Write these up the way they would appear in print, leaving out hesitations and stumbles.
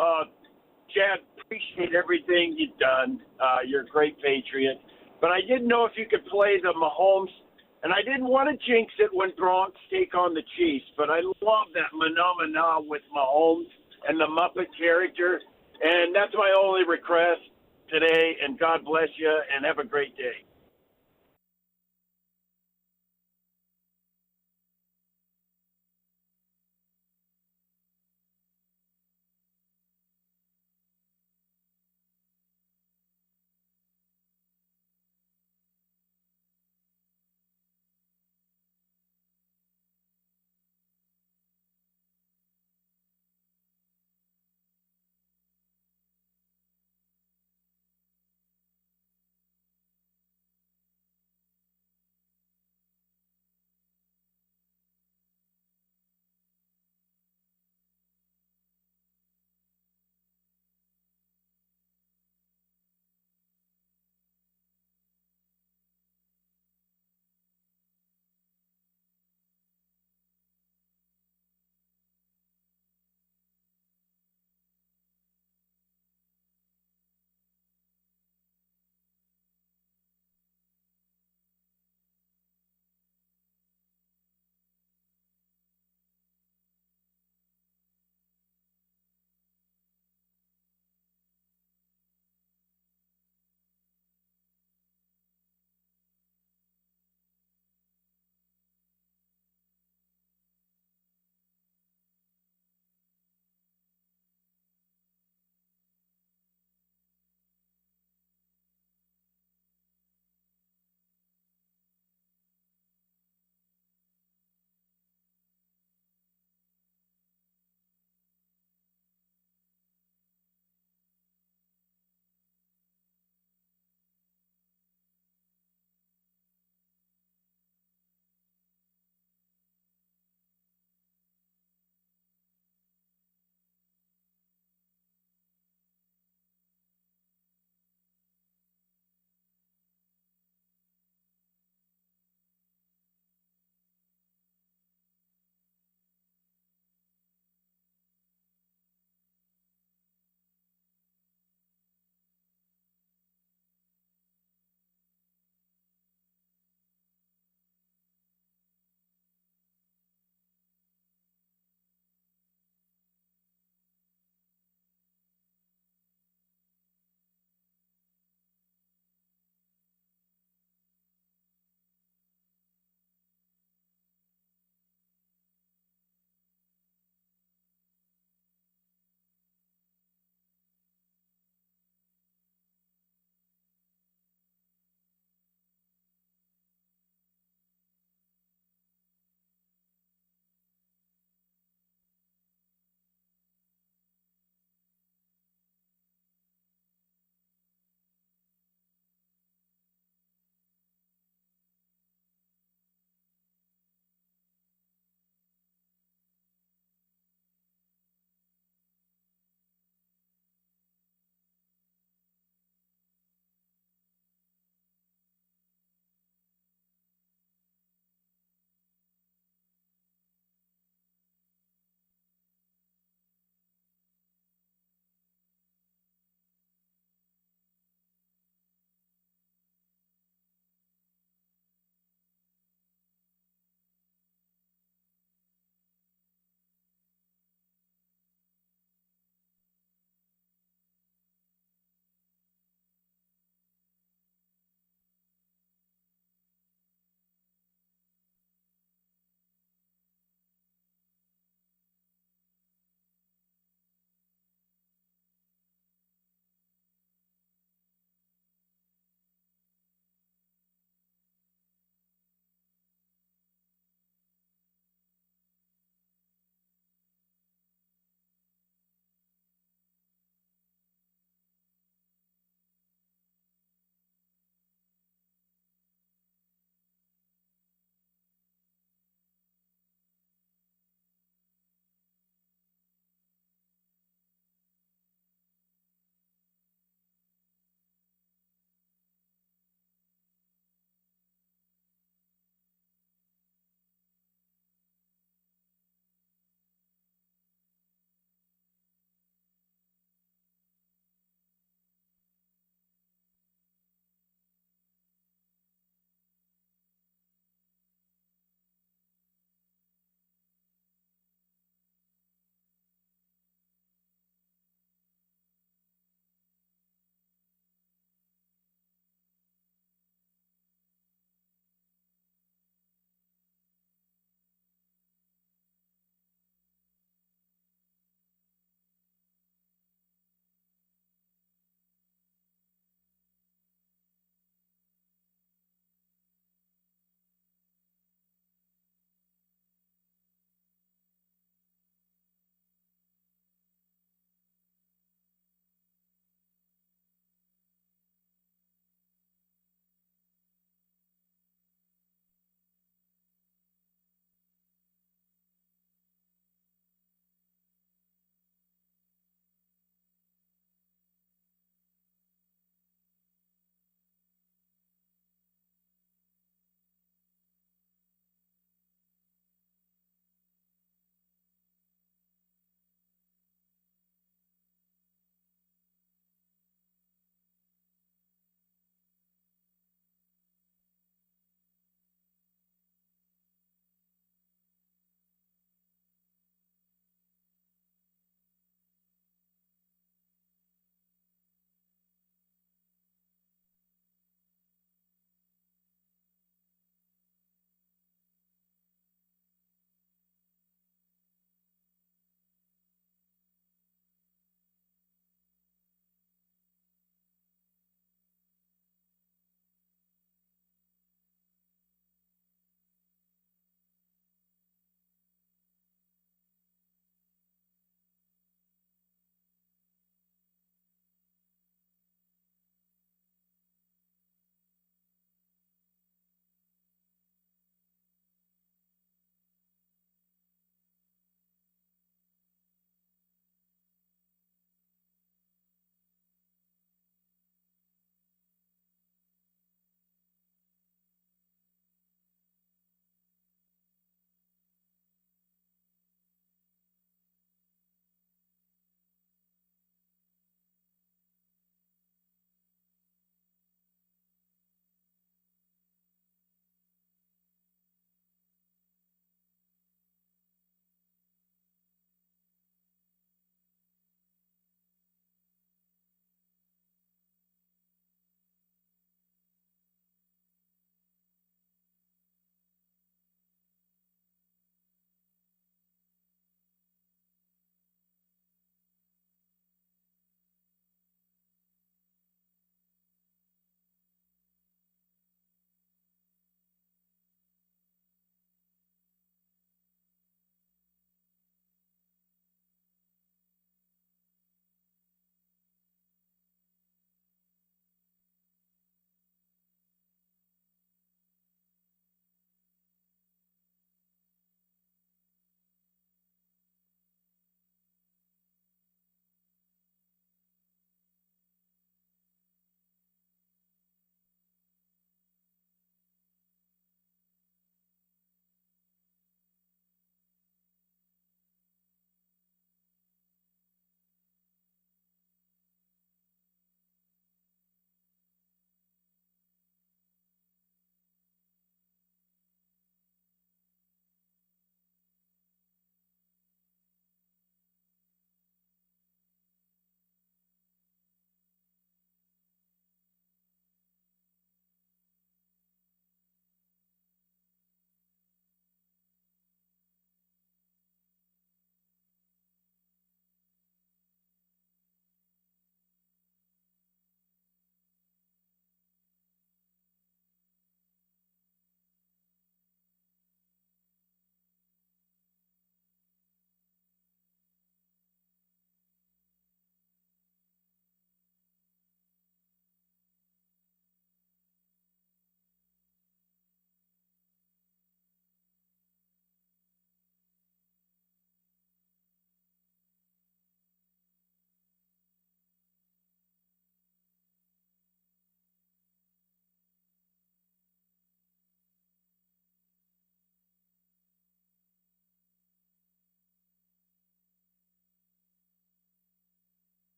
Uh, Chad, appreciate everything you've done. You're a great Patriot. But I didn't know if you could play the Mahomes, and I didn't want to jinx it when Bronx take on the Chiefs, but I love that phenomena with Mahomes and the Muppet character, and that's my only request today, and God bless you, and have a great day.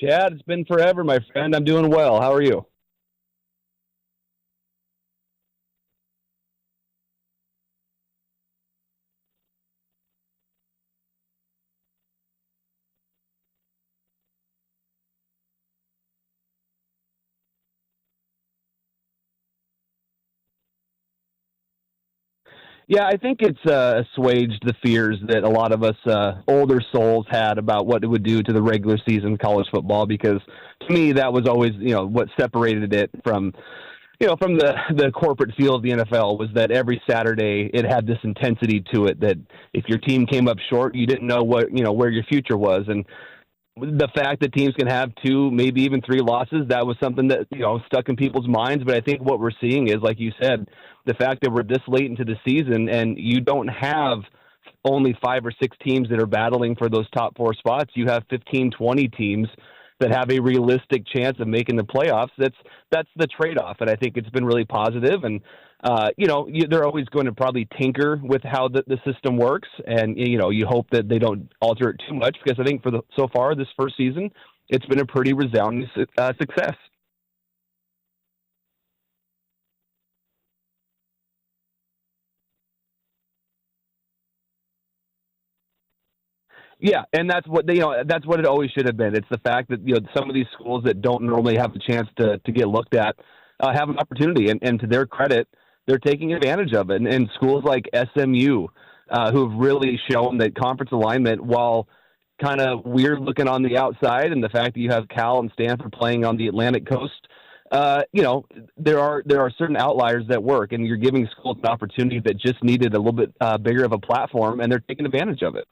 Chad, it's been forever, my friend. I'm doing well. How are you? Yeah, I think it's assuaged the fears that a lot of us older souls had about what it would do to the regular season college football. Because to me, that was always what separated it from from the corporate feel of the NFL was that every Saturday it had this intensity to it that if your team came up short, you didn't know what where your future was, and the fact that teams can have two, maybe even three losses, that was something that, stuck in people's minds. But I think what we're seeing is, like you said, the fact that we're this late into the season and you don't have only five or six teams that are battling for those top four spots. You have 15, 20 teams that have a realistic chance of making the playoffs. That's the trade-off, and I think it's been really positive. And they're always going to probably tinker with how the system works, and you hope that they don't alter it too much because I think so far this first season, it's been a pretty resounding success. Yeah, and that's what that's what it always should have been. It's the fact that some of these schools that don't normally have the chance to get looked at have an opportunity, and to their credit, they're taking advantage of it. And schools like SMU, who have really shown that conference alignment, while kind of weird looking on the outside, and the fact that you have Cal and Stanford playing on the Atlantic coast, there are certain outliers that work, and you're giving schools an opportunity that just needed a little bit bigger of a platform, and they're taking advantage of it.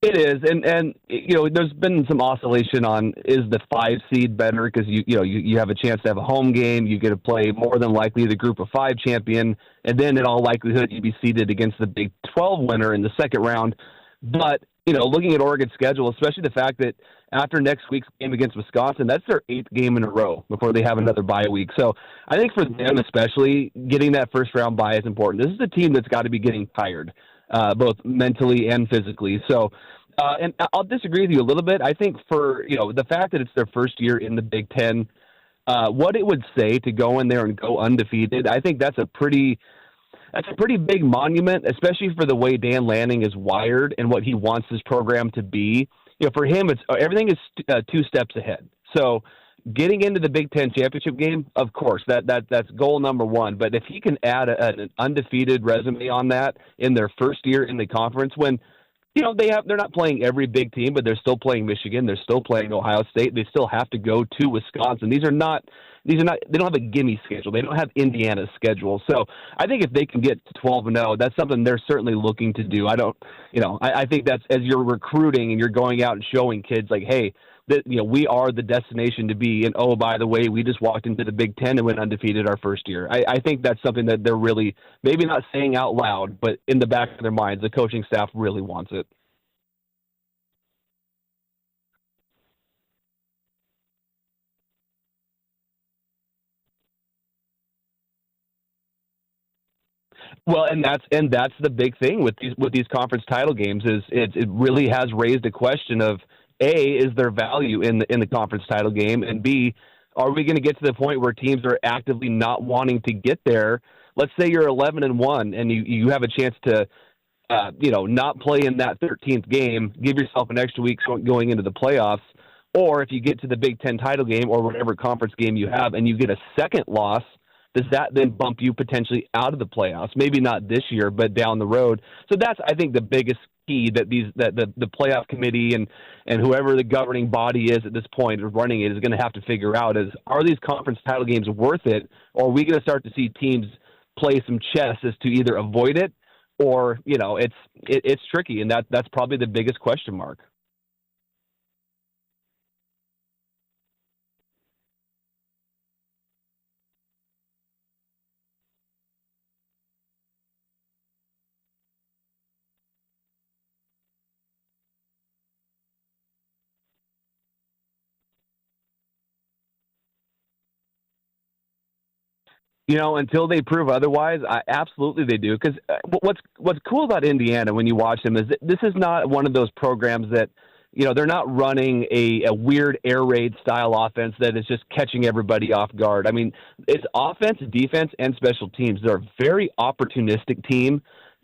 It is, and there's been some oscillation on is the five seed better because you have a chance to have a home game, you get to play more than likely the Group of Five champion, and then in all likelihood you'd be seeded against the Big 12 winner in the second round. But looking at Oregon's schedule, especially the fact that after next week's game against Wisconsin, that's their eighth game in a row before they have another bye week. So I think for them especially, getting that first round bye is important. This is a team that's got to be getting tired, both mentally and physically. So, and I'll disagree with you a little bit. I think for the fact that it's their first year in the Big Ten, what it would say to go in there and go undefeated, I think that's a pretty big monument, especially for the way Dan Lanning is wired and what he wants his program to be. For him, it's everything is two steps ahead. So getting into the Big Ten championship game, of course, that's goal number one. But if he can add an undefeated resume on that in their first year in the conference, when they're not playing every big team, but they're still playing Michigan, they're still playing Ohio State, they still have to go to Wisconsin. These are not they don't have a gimme schedule. They don't have Indiana's schedule. So I think if they can get to 12-0, that's something they're certainly looking to do. I think that's, as you're recruiting and you're going out and showing kids like, hey, that we are the destination to be, and oh, by the way, we just walked into the Big Ten and went undefeated our first year. I think that's something that they're really maybe not saying out loud, but in the back of their minds, the coaching staff really wants it. Well, and that's the big thing with these conference title games is it really has raised a question of A, is there value in the conference title game, and B, are we going to get to the point where teams are actively not wanting to get there? Let's say you're 11-1 and you have a chance to not play in that 13th game, give yourself an extra week going into the playoffs. Or if you get to the Big Ten title game or whatever conference game you have and you get a second loss, does that then bump you potentially out of the playoffs? Maybe not this year, but down the road. So that's, I think, the biggest key that the playoff committee and whoever the governing body is at this point of running it is going to have to figure out is, are these conference title games worth it, or are we going to start to see teams play some chess as to either avoid it or it's tricky, and that's probably the biggest question mark. Until they prove otherwise, absolutely they do. Because what's cool about Indiana when you watch them is that this is not one of those programs that, they're not running a weird air raid style offense that is just catching everybody off guard. I mean, it's offense, defense, and special teams. They're a very opportunistic team.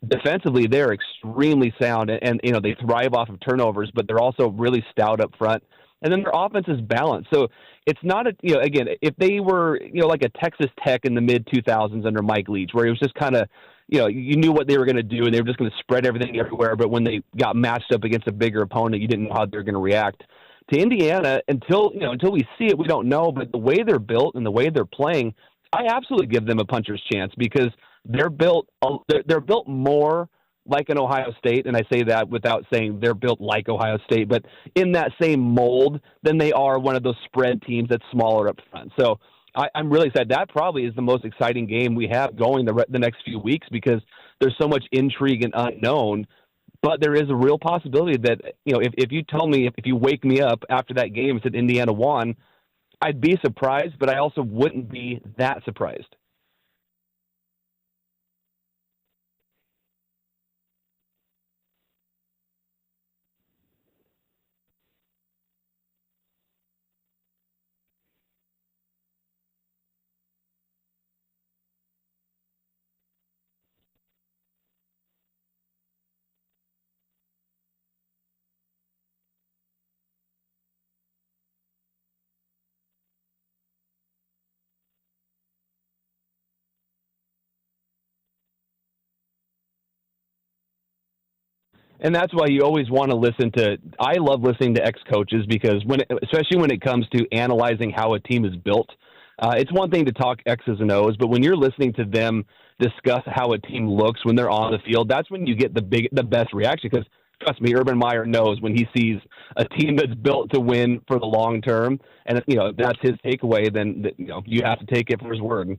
Defensively, they're extremely sound, and they thrive off of turnovers, but they're also really stout up front. And then their offense is balanced. So it's not again, if they were, like a Texas Tech in the mid 2000s under Mike Leach, where it was just kind of, you knew what they were going to do and they were just going to spread everything everywhere. But when they got matched up against a bigger opponent, you didn't know how they were going to react. To Indiana, until we see it, we don't know. But the way they're built and the way they're playing, I absolutely give them a puncher's chance because they're built more like an Ohio State, and I say that without saying they're built like Ohio State, but in that same mold than they are one of those spread teams that's smaller up front. So I'm really excited. That probably is the most exciting game we have going the next few weeks because there's so much intrigue and unknown. But there is a real possibility that, if you tell me, if you wake me up after that game and said Indiana won, I'd be surprised, but I also wouldn't be that surprised. And that's why you always want to listen to. I love listening to ex-coaches because especially when it comes to analyzing how a team is built, it's one thing to talk X's and O's, but when you're listening to them discuss how a team looks when they're on the field, that's when you get the best reaction. Because trust me, Urban Meyer knows when he sees a team that's built to win for the long term, and if that's his takeaway, then you have to take it for his word.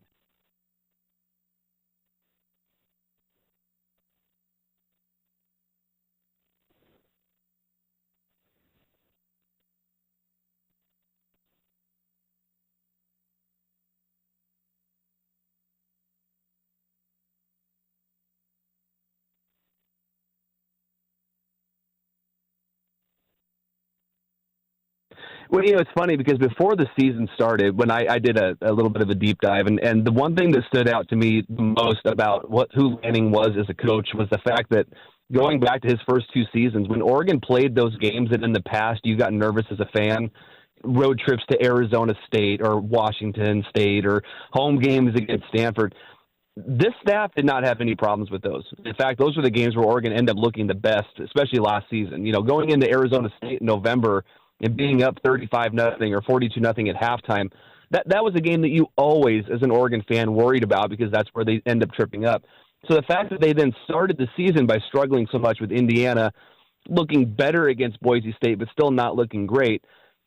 Well, it's funny because before the season started, when I did a little bit of a deep dive, and the one thing that stood out to me the most about who Lanning was as a coach was the fact that going back to his first two seasons, when Oregon played those games that in the past you got nervous as a fan, road trips to Arizona State or Washington State or home games against Stanford, this staff did not have any problems with those. In fact, those were the games where Oregon ended up looking the best, especially last season. Going into Arizona State in November and being up 35-0 or 42-0 at halftime, that was a game that you always, as an Oregon fan, worried about because that's where they end up tripping up. So the fact that they then started the season by struggling so much with Indiana, looking better against Boise State, but still not looking great,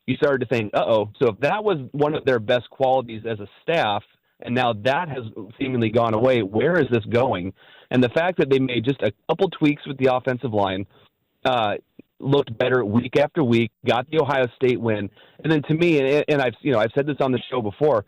you started to think, uh-oh. So if that was one of their best qualities as a staff, and now that has seemingly gone away, where is this going? And the fact that they made just a couple tweaks with the offensive line, looked better week after week, got the Ohio State win, and then to me, and I've said this on the show before,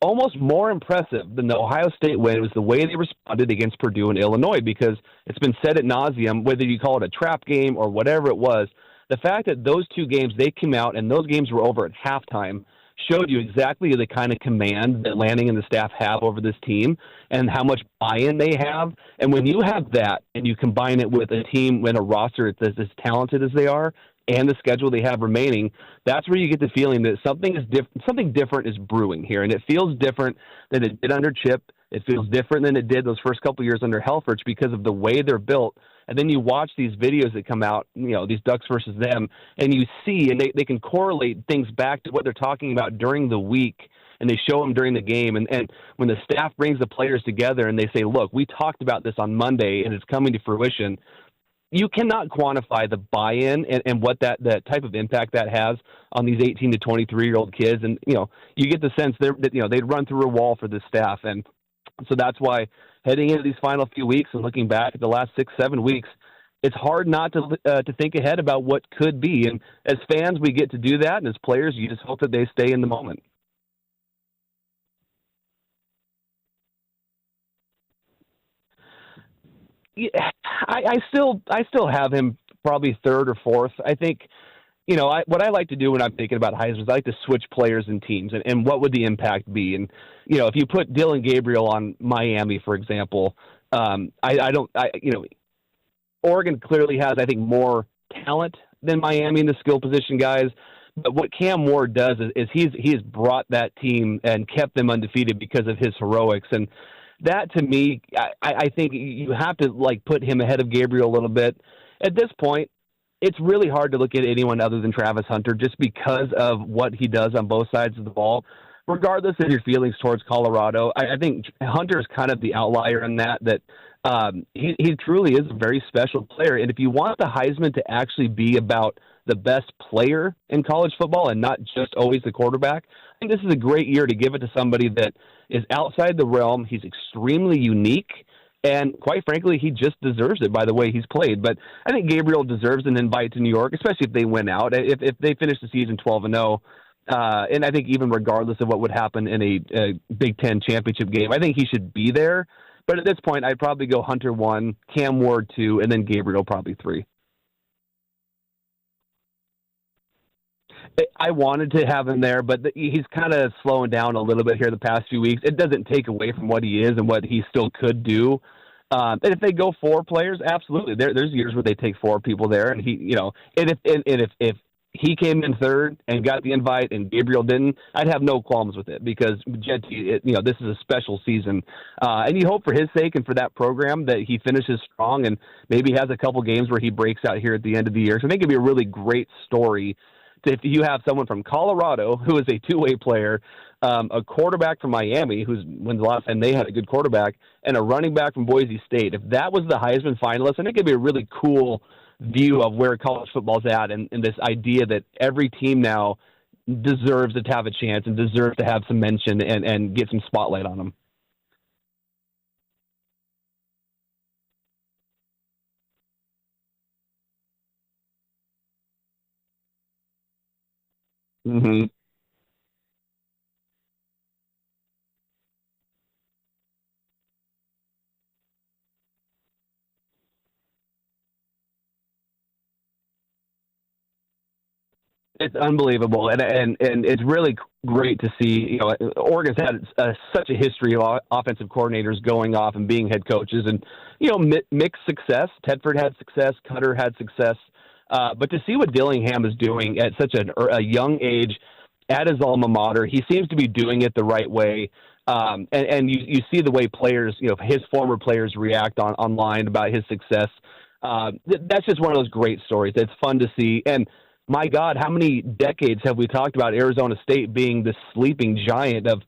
almost more impressive than the Ohio State win was the way they responded against Purdue and Illinois, because it's been said ad nauseum, whether you call it a trap game or whatever it was, the fact that those two games, they came out and those games were over at halftime showed you exactly the kind of command that Lanning and the staff have over this team and how much buy-in they have. And when you have that and you combine it with a team and a roster that's as talented as they are and the schedule they have remaining, that's where you get the feeling that something different is brewing here. And it feels different than it did under Chip. It feels different than it did those first couple of years under Helfrich because of the way they're built. And then you watch these videos that come out, these Ducks versus them, and you see, and they can correlate things back to what they're talking about during the week, and they show them during the game. And when the staff brings the players together and they say, look, we talked about this on Monday, and it's coming to fruition, you cannot quantify the buy-in and what that type of impact that has on these 18 to 23-year-old kids. And, you get the sense that they'd run through a wall for this staff. And so that's why heading into these final few weeks and looking back at the last 6-7 weeks, it's hard not to think ahead about what could be. And as fans, we get to do that. And as players, you just hope that they stay in the moment. Yeah, I still have him probably third or fourth. I think, what I like to do when I'm thinking about Heisman is I like to switch players and teams, and what would the impact be? And if you put Dylan Gabriel on Miami, for example, I don't, Oregon clearly has, I think, more talent than Miami in the skill position guys. But what Cam Ward does is he has brought that team and kept them undefeated because of his heroics. And that, to me, I think you have to put him ahead of Gabriel a little bit. At this point, it's really hard to look at anyone other than Travis Hunter just because of what he does on both sides of the ball. Regardless of your feelings towards Colorado, I think Hunter is kind of the outlier in that he truly is a very special player. And if you want the Heisman to actually be about the best player in college football and not just always the quarterback, I think this is a great year to give it to somebody that is outside the realm. He's extremely unique, and quite frankly, he just deserves it by the way he's played. But I think Gabriel deserves an invite to New York, especially if they win out. If they finish the season 12-0, and I think even regardless of what would happen in a Big Ten championship game, I think he should be there. But at this point, I'd probably go Hunter 1, Cam Ward 2, and then Gabriel probably 3. I wanted to have him there, but he's kind of slowing down a little bit here the past few weeks. It doesn't take away from what he is and what he still could do. And if they go 4 players, absolutely. There's years where they take 4 people there, and if he came in third and got the invite and Gabriel didn't, I'd have no qualms with it because this is a special season. And you hope for his sake and for that program that he finishes strong and maybe has a couple games where he breaks out here at the end of the year. So I think it'd be a really great story if you have someone from Colorado who is a two-way player, a quarterback from Miami, when's the last time they had a good quarterback, and a running back from Boise State. If that was the Heisman finalist, I think it'd be a really cool view of where college football's at and this idea that every team now deserves to have a chance and deserves to have some mention and get some spotlight on them. Mm-hmm. It's unbelievable, and it's really great to see. Oregon's had such a history of offensive coordinators going off and being head coaches, and mixed success. Tedford had success, Cutter had success, but to see what Dillingham is doing at such a young age at his alma mater, he seems to be doing it the right way. And you see the way players, his former players react online about his success. That's just one of those great stories. It's fun to see. And my God, how many decades have we talked about Arizona State being the sleeping giant of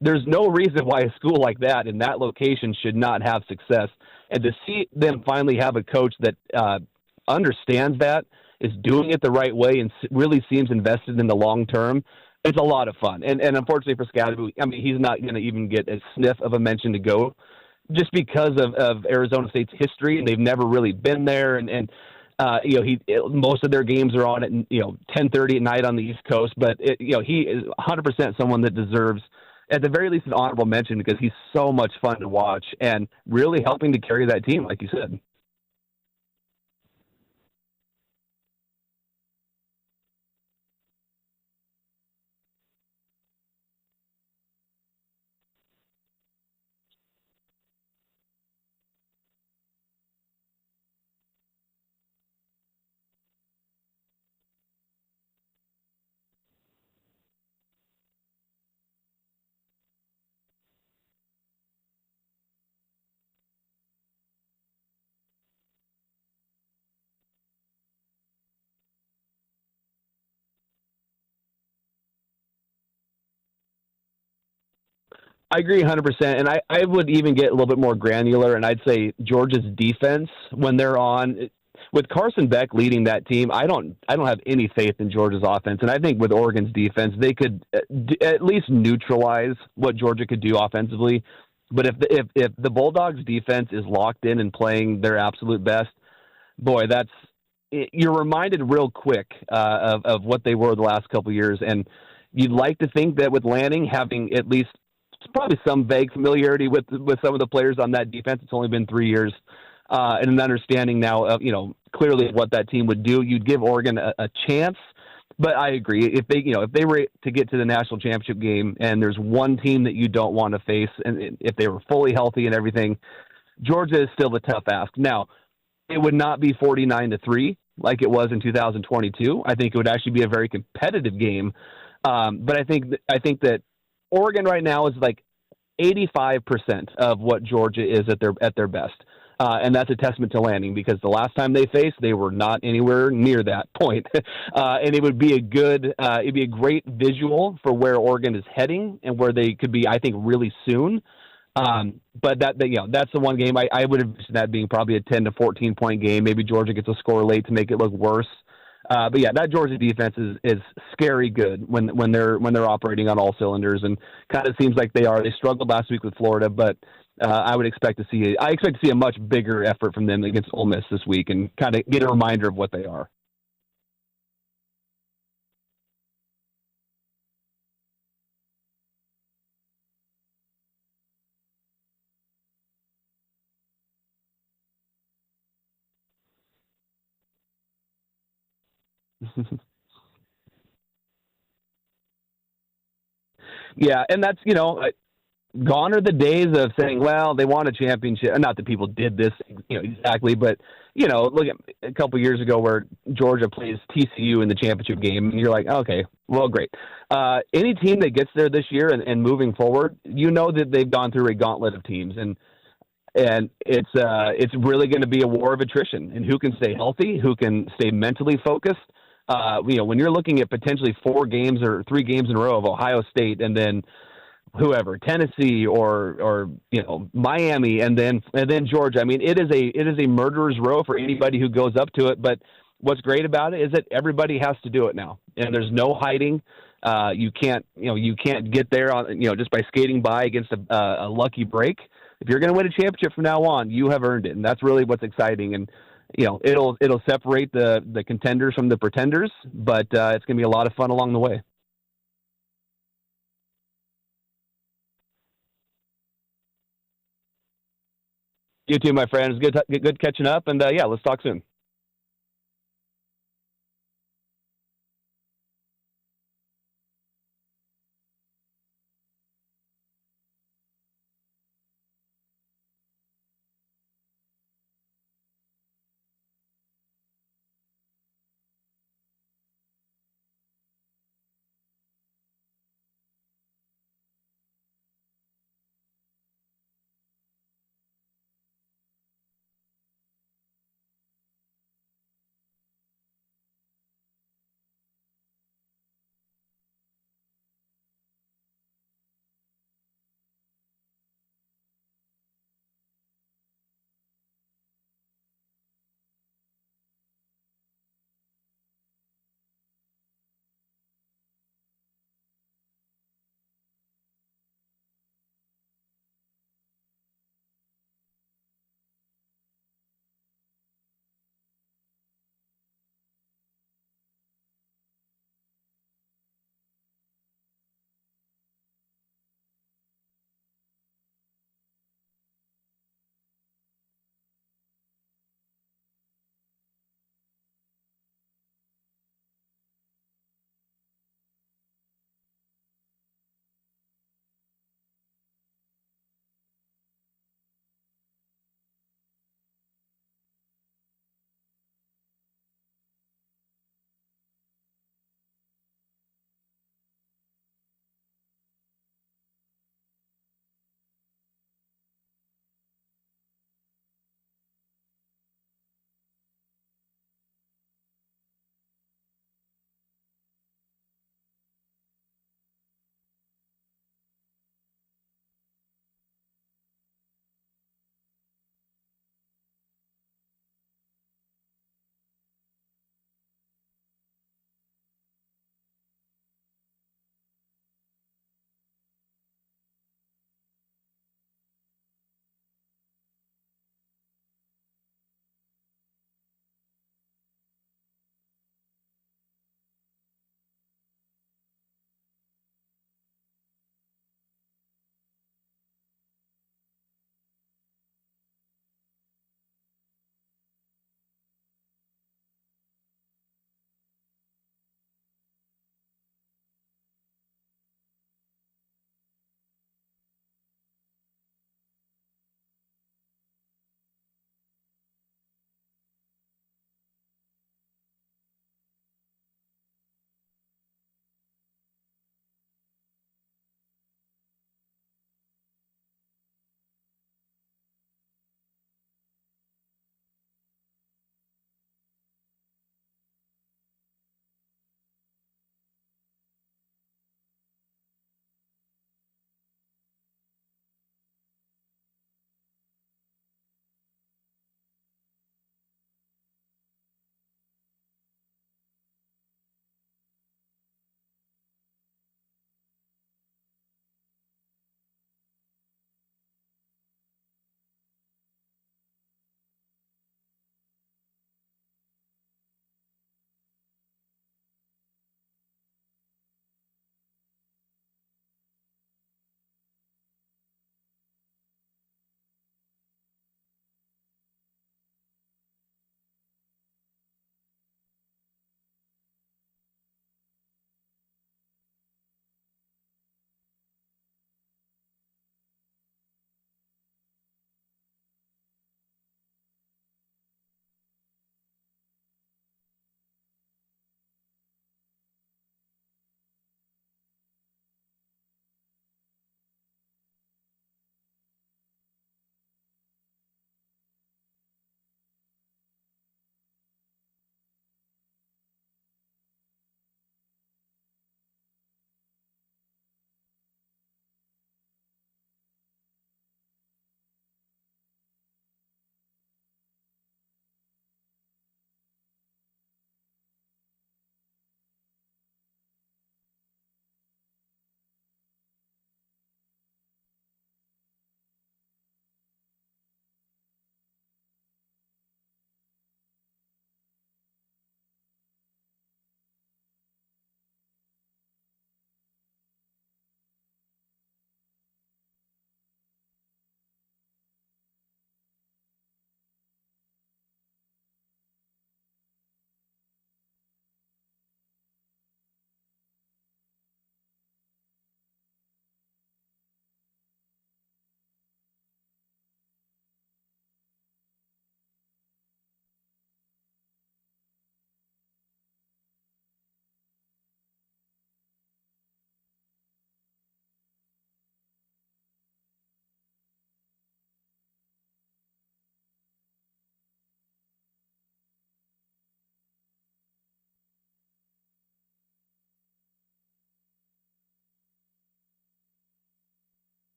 there's no reason why a school like that in that location should not have success. And to see them finally have a coach that understands that, is doing it the right way, and really seems invested in the long term, it's a lot of fun. And unfortunately for Scadaboo, he's not going to even get a sniff of a mention to go just because of Arizona State's history, and they've never really been there. And most of their games are on at 10:30 at night on the East Coast, but he is 100% someone that deserves, at the very least, an honorable mention because he's so much fun to watch and really helping to carry that team, like you said. I agree 100%, and I would even get a little bit more granular, and I'd say Georgia's defense when they're on with Carson Beck leading that team. I don't have any faith in Georgia's offense, and I think with Oregon's defense, they could at least neutralize what Georgia could do offensively. But if the Bulldogs' defense is locked in and playing their absolute best, boy, you're reminded real quick of what they were the last couple of years, and you'd like to think that with Lanning having at least probably some vague familiarity with some of the players on that defense. It's only been 3 years. and an understanding now of, clearly what that team would do. You'd give Oregon a chance. But I agree. If they were to get to the national championship game and there's one team that you don't want to face, and if they were fully healthy and everything, Georgia is still a tough ask. Now, it would not be 49-3 like it was in 2022. I think it would actually be a very competitive game. But I think that Oregon right now is like 85% of what Georgia is at their best. And that's a testament to Lanning, because the last time they faced, they were not anywhere near that point. And it would be it'd be a great visual for where Oregon is heading and where they could be, I think, really soon. But that's the one game I would have mentioned that being probably a 10 to 14 point game. Maybe Georgia gets a score late to make it look worse. But yeah, that Georgia defense is scary good when they're operating on all cylinders, and kind of seems like they are. They struggled last week with Florida, but I expect to see a much bigger effort from them against Ole Miss this week, and kind of get a reminder of what they are. Yeah, and that's gone are the days of saying, well, they won a championship. Not that people did this, exactly, but look at a couple years ago where Georgia plays TCU in the championship game, and you're like, okay, well, great. Any team that gets there this year and moving forward, that they've gone through a gauntlet of teams, and it's really going to be a war of attrition, and who can stay healthy, who can stay mentally focused. When you're looking at potentially 4 games or 3 games in a row of Ohio State, and then whoever, Tennessee or Miami, and then Georgia. I mean, it is a murderer's row for anybody who goes up to it. But what's great about it is that everybody has to do it now, and there's no hiding. You can't get there on just by skating by against a lucky break. If you're going to win a championship from now on, you have earned it, and that's really what's exciting. And it'll separate the contenders from the pretenders, but it's going to be a lot of fun along the way. You too, my friend. It's good catching up, and yeah, let's talk soon.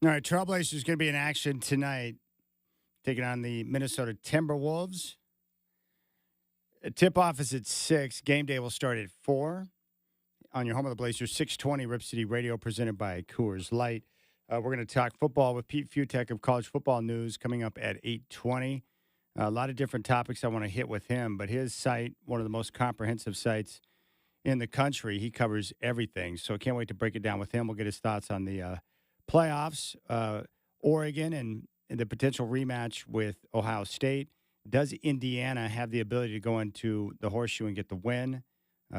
All right, Trailblazers going to be in action tonight, taking on the Minnesota Timberwolves. Tip-off is at 6. Game day will start at 4 on your home of the Blazers, 620 Rip City Radio, presented by Coors Light. We're going to talk football with Pete Futek of College Football News coming up at 8:20. A lot of different topics I want to hit with him, but his site, one of the most comprehensive sites in the country, he covers everything. So I can't wait to break it down with him. We'll get his thoughts on the playoffs, Oregon, and the potential rematch with Ohio State. Does Indiana have the ability to go into the horseshoe and get the win?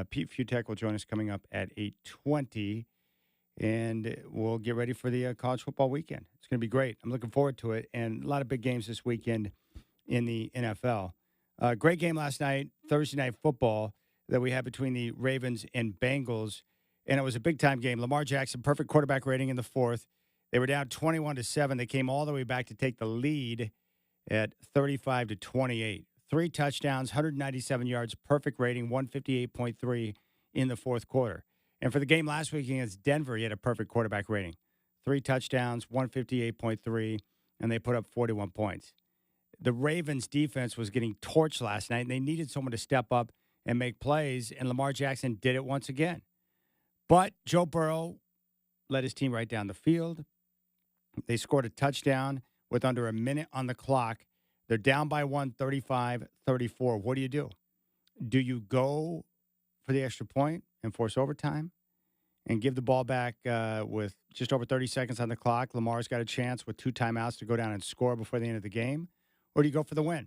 Pete Futek will join us coming up at 8:20, and we'll get ready for the college football weekend. It's going to be great. I'm looking forward to it, and a lot of big games this weekend in the NFL. Great game last night, Thursday Night Football, that we had between the Ravens and Bengals, and it was a big-time game. Lamar Jackson, perfect quarterback rating in the fourth. They were down 21-7. They came all the way back to take the lead at 35-28. 3 touchdowns, 197 yards, perfect rating, 158.3 in the fourth quarter. And for the game last week against Denver, he had a perfect quarterback rating. 3 touchdowns, 158.3, and they put up 41 points. The Ravens' defense was getting torched last night, and they needed someone to step up and make plays, and Lamar Jackson did it once again. But Joe Burrow led his team right down the field. They scored a touchdown with under a minute on the clock. They're down by 1, 35-34. What do? Do you go for the extra point and force overtime and give the ball back with just over 30 seconds on the clock? Lamar's got a chance with 2 timeouts to go down and score before the end of the game. Or do you go for the win?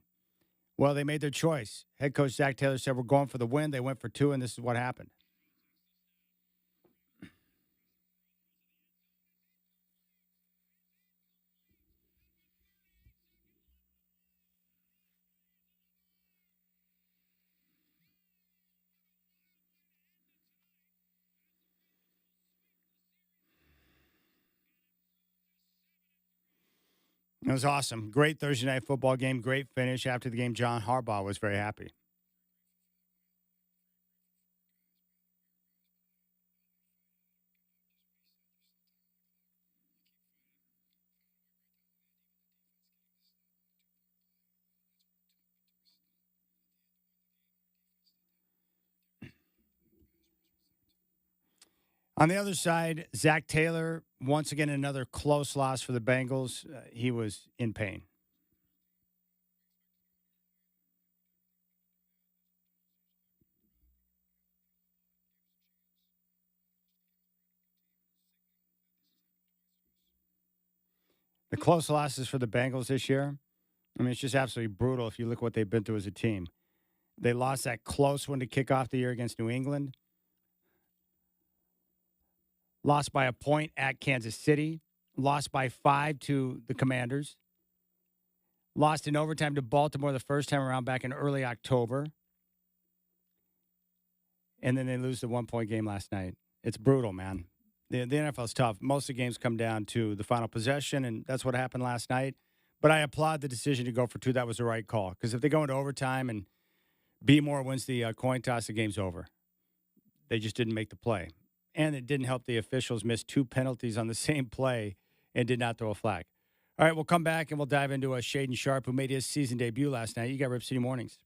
Well, they made their choice. Head coach Zach Taylor said, we're going for the win. They went for 2, and this is what happened. It was awesome. Great Thursday night football game. Great finish. After the game, John Harbaugh was very happy. On the other side, Zach Taylor, once again, another close loss for the Bengals. He was in pain. The close losses for the Bengals this year, I mean, it's just absolutely brutal if you look what they've been through as a team. They lost that close one to kick off the year against New England. Lost by a point at Kansas City. Lost by 5 to the Commanders. Lost in overtime to Baltimore the first time around back in early October. And then they lose the 1-point game last night. It's brutal, man. The NFL's tough. Most of the games come down to the final possession, and that's what happened last night. But I applaud the decision to go for 2. That was the right call. Because if they go into overtime and B. Moore wins the coin toss, the game's over. They just didn't make the play. And it didn't help the officials miss 2 penalties on the same play and did not throw a flag. All right, we'll come back and we'll dive into Shaden Sharp, who made his season debut last night. You got Rip City Mornings.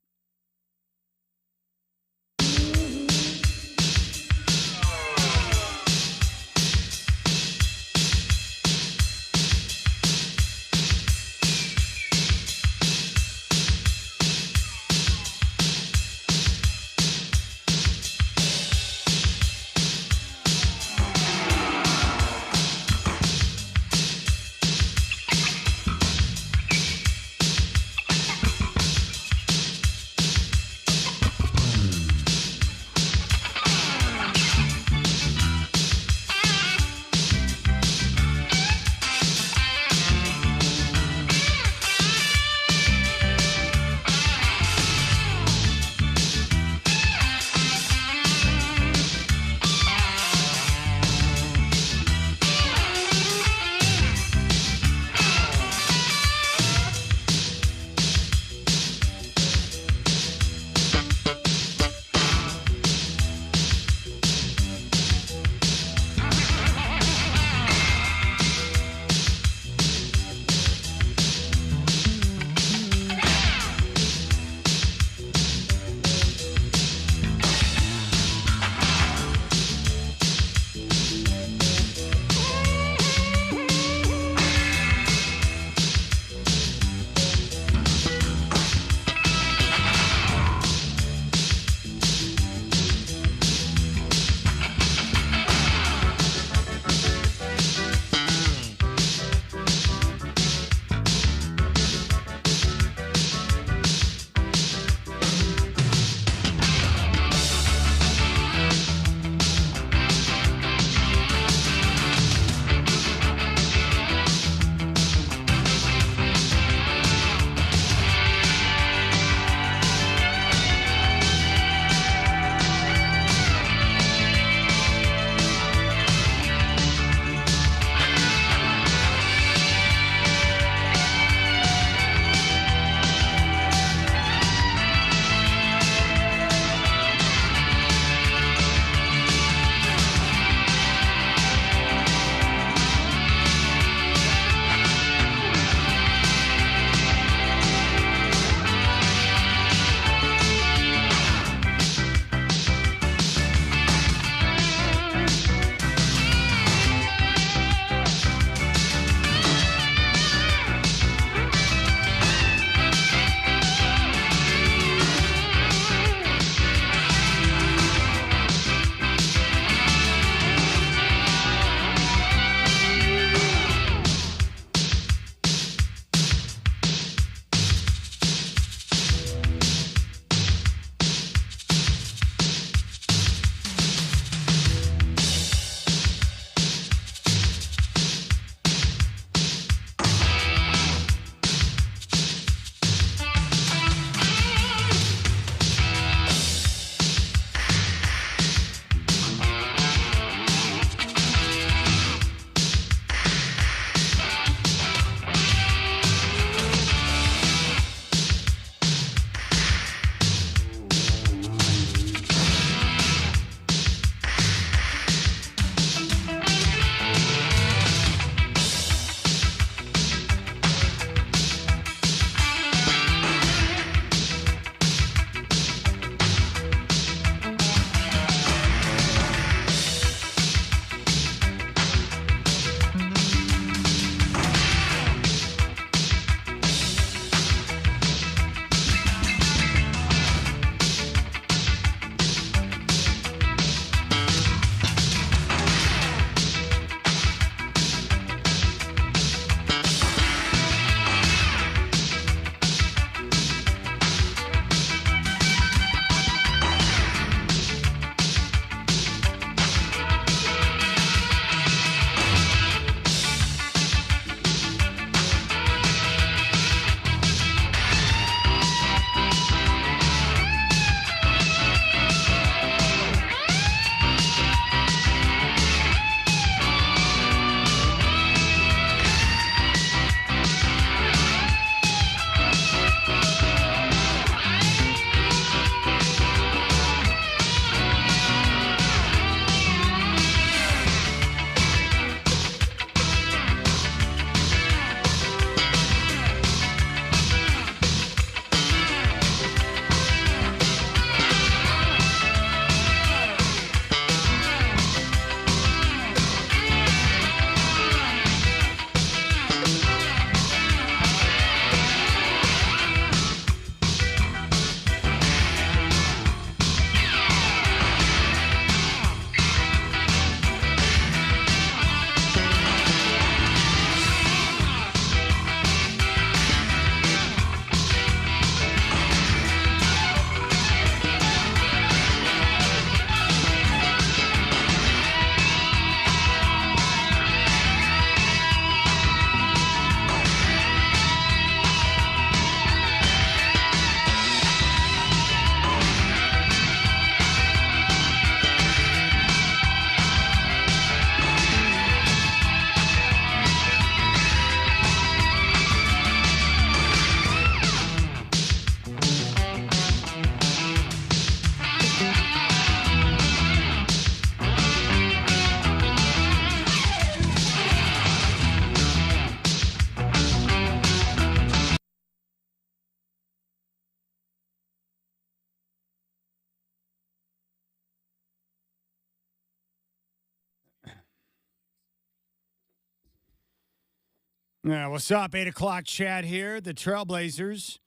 Yeah, what's up? 8 o'clock chat here. The Trailblazers,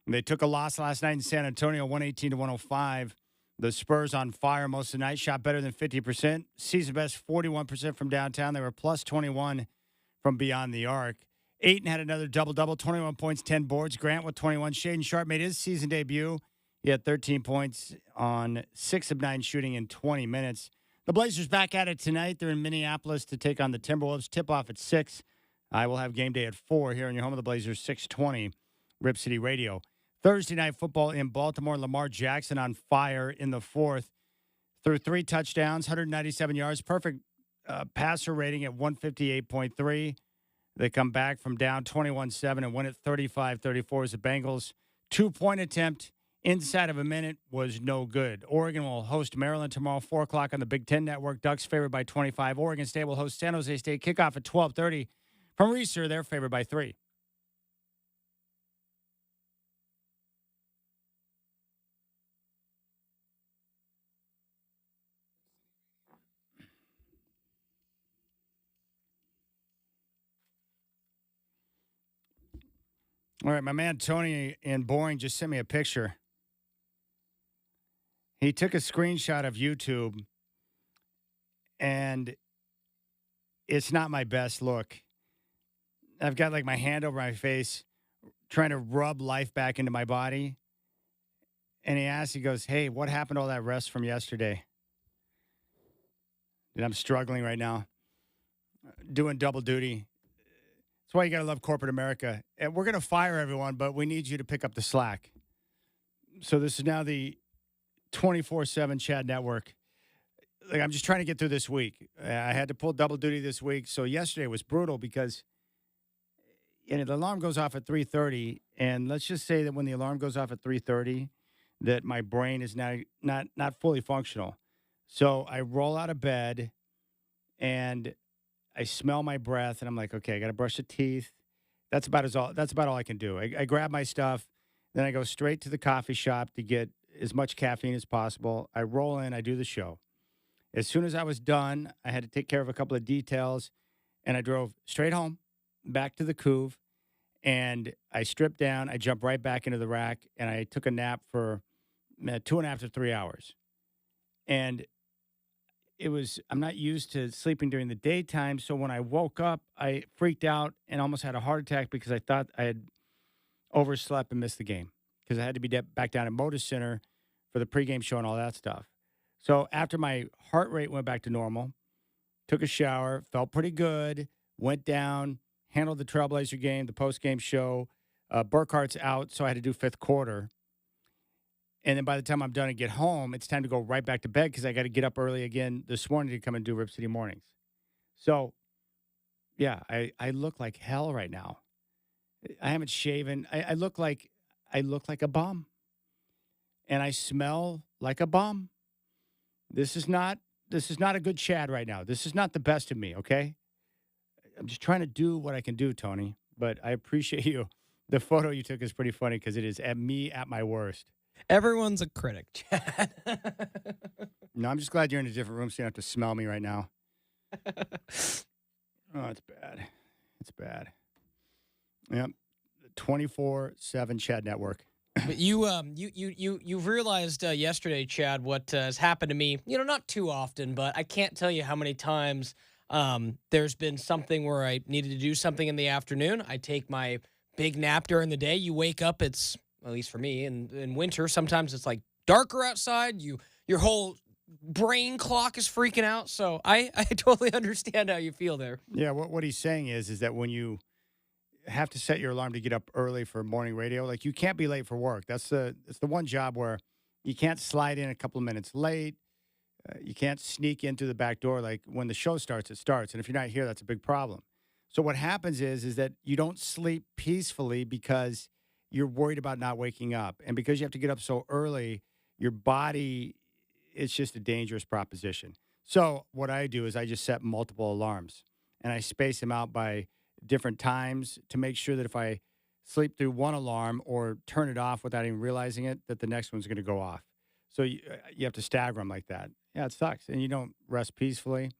they took a loss last night in San Antonio, 118 to 105. The Spurs on fire most of the night, shot better than 50%. Season best 41% from downtown. They were plus 21 from beyond the arc. Ayton had another double-double, 21 points, 10 boards. Grant with 21. Shaedon Sharp made his season debut. He had 13 points on 6 of 9 shooting in 20 minutes. The Blazers back at it tonight. They're in Minneapolis to take on the Timberwolves. Tip-off at 6. I will have game day at 4 here in your home of the Blazers, 620 Rip City Radio. Thursday night football in Baltimore. Lamar Jackson on fire in the fourth. Threw 3 touchdowns, 197 yards. Perfect passer rating at 158.3. They come back from down 21-7 and win it 35-34 as the Bengals. 2-point attempt inside of a minute was no good. Oregon will host Maryland tomorrow, 4 o'clock on the Big Ten Network. Ducks favored by 25. Oregon State will host San Jose State. Kickoff at 12:30. From Reeser, they're favored by 3. All right, my man Tony in Boring just sent me a picture. He took a screenshot of YouTube, and it's not my best look. I've got like my hand over my face, trying to rub life back into my body. And he goes, hey, what happened to all that rest from yesterday? And I'm struggling right now, doing double duty. That's why you got to love corporate America. And we're going to fire everyone, but we need you to pick up the slack. So this is now the 24/7 Chad Network. Like, I'm just trying to get through this week. I had to pull double duty this week. So yesterday was brutal because the alarm goes off at 3:30. And let's just say that when the alarm goes off at 3:30, that my brain is now not fully functional. So I roll out of bed and I smell my breath and I'm like, okay, I got to brush the teeth. That's about all I can do. I grab my stuff, then I go straight to the coffee shop to get as much caffeine as possible. I roll in, I do the show. As soon as I was done, I had to take care of a couple of details, and I drove straight home, back to the Couve, and I stripped down. I jumped right back into the rack, and I took a nap for 2.5 to 3 hours. And I'm not used to sleeping during the daytime, so when I woke up, I freaked out and almost had a heart attack because I thought I had overslept and missed the game because I had to be back down at Moda Center for the pregame show and all that stuff. So after my heart rate went back to normal, took a shower, felt pretty good, went down, handled the Trailblazer game, the postgame show. Burkhart's out, so I had to do fifth quarter. And then by the time I'm done and get home, it's time to go right back to bed because I got to get up early again this morning to come and do Rip City Mornings. So, yeah, I look like hell right now. I haven't shaven. I look like a bum. And I smell like a bum. This is not a good Chad right now. This is not the best of me, okay? I'm just trying to do what I can do, Tony. But I appreciate you. The photo you took is pretty funny because it is at me at my worst. Everyone's a critic, Chad. No, I'm just glad you're in a different room so you don't have to smell me right now. Oh, it's bad. It's bad. Yep. 24/7 Chad Network. But you've realized yesterday, Chad, what has happened to me. Not too often, but I can't tell you how many times there's been something where I needed to do something in the afternoon. I take my big nap during the day. You wake up, it's, at least for me, in winter, sometimes it's like darker outside. Your whole brain clock is freaking out. So I totally understand how you feel there. Yeah, what he's saying is that when you have to set your alarm to get up early for morning radio, like, you can't be late for work. It's the one job where you can't slide in a couple of minutes late. You can't sneak in through the back door. Like, when the show starts, it starts. And if you're not here, that's a big problem. So what happens is that you don't sleep peacefully because you're worried about not waking up. And because you have to get up so early, your body, it's just a dangerous proposition. So what I do is I just set multiple alarms, and I space them out by different times to make sure that if I sleep through one alarm or turn it off without even realizing it, that the next one's going to go off. So you have to stagger them like that. Yeah, it sucks. And you don't rest peacefully.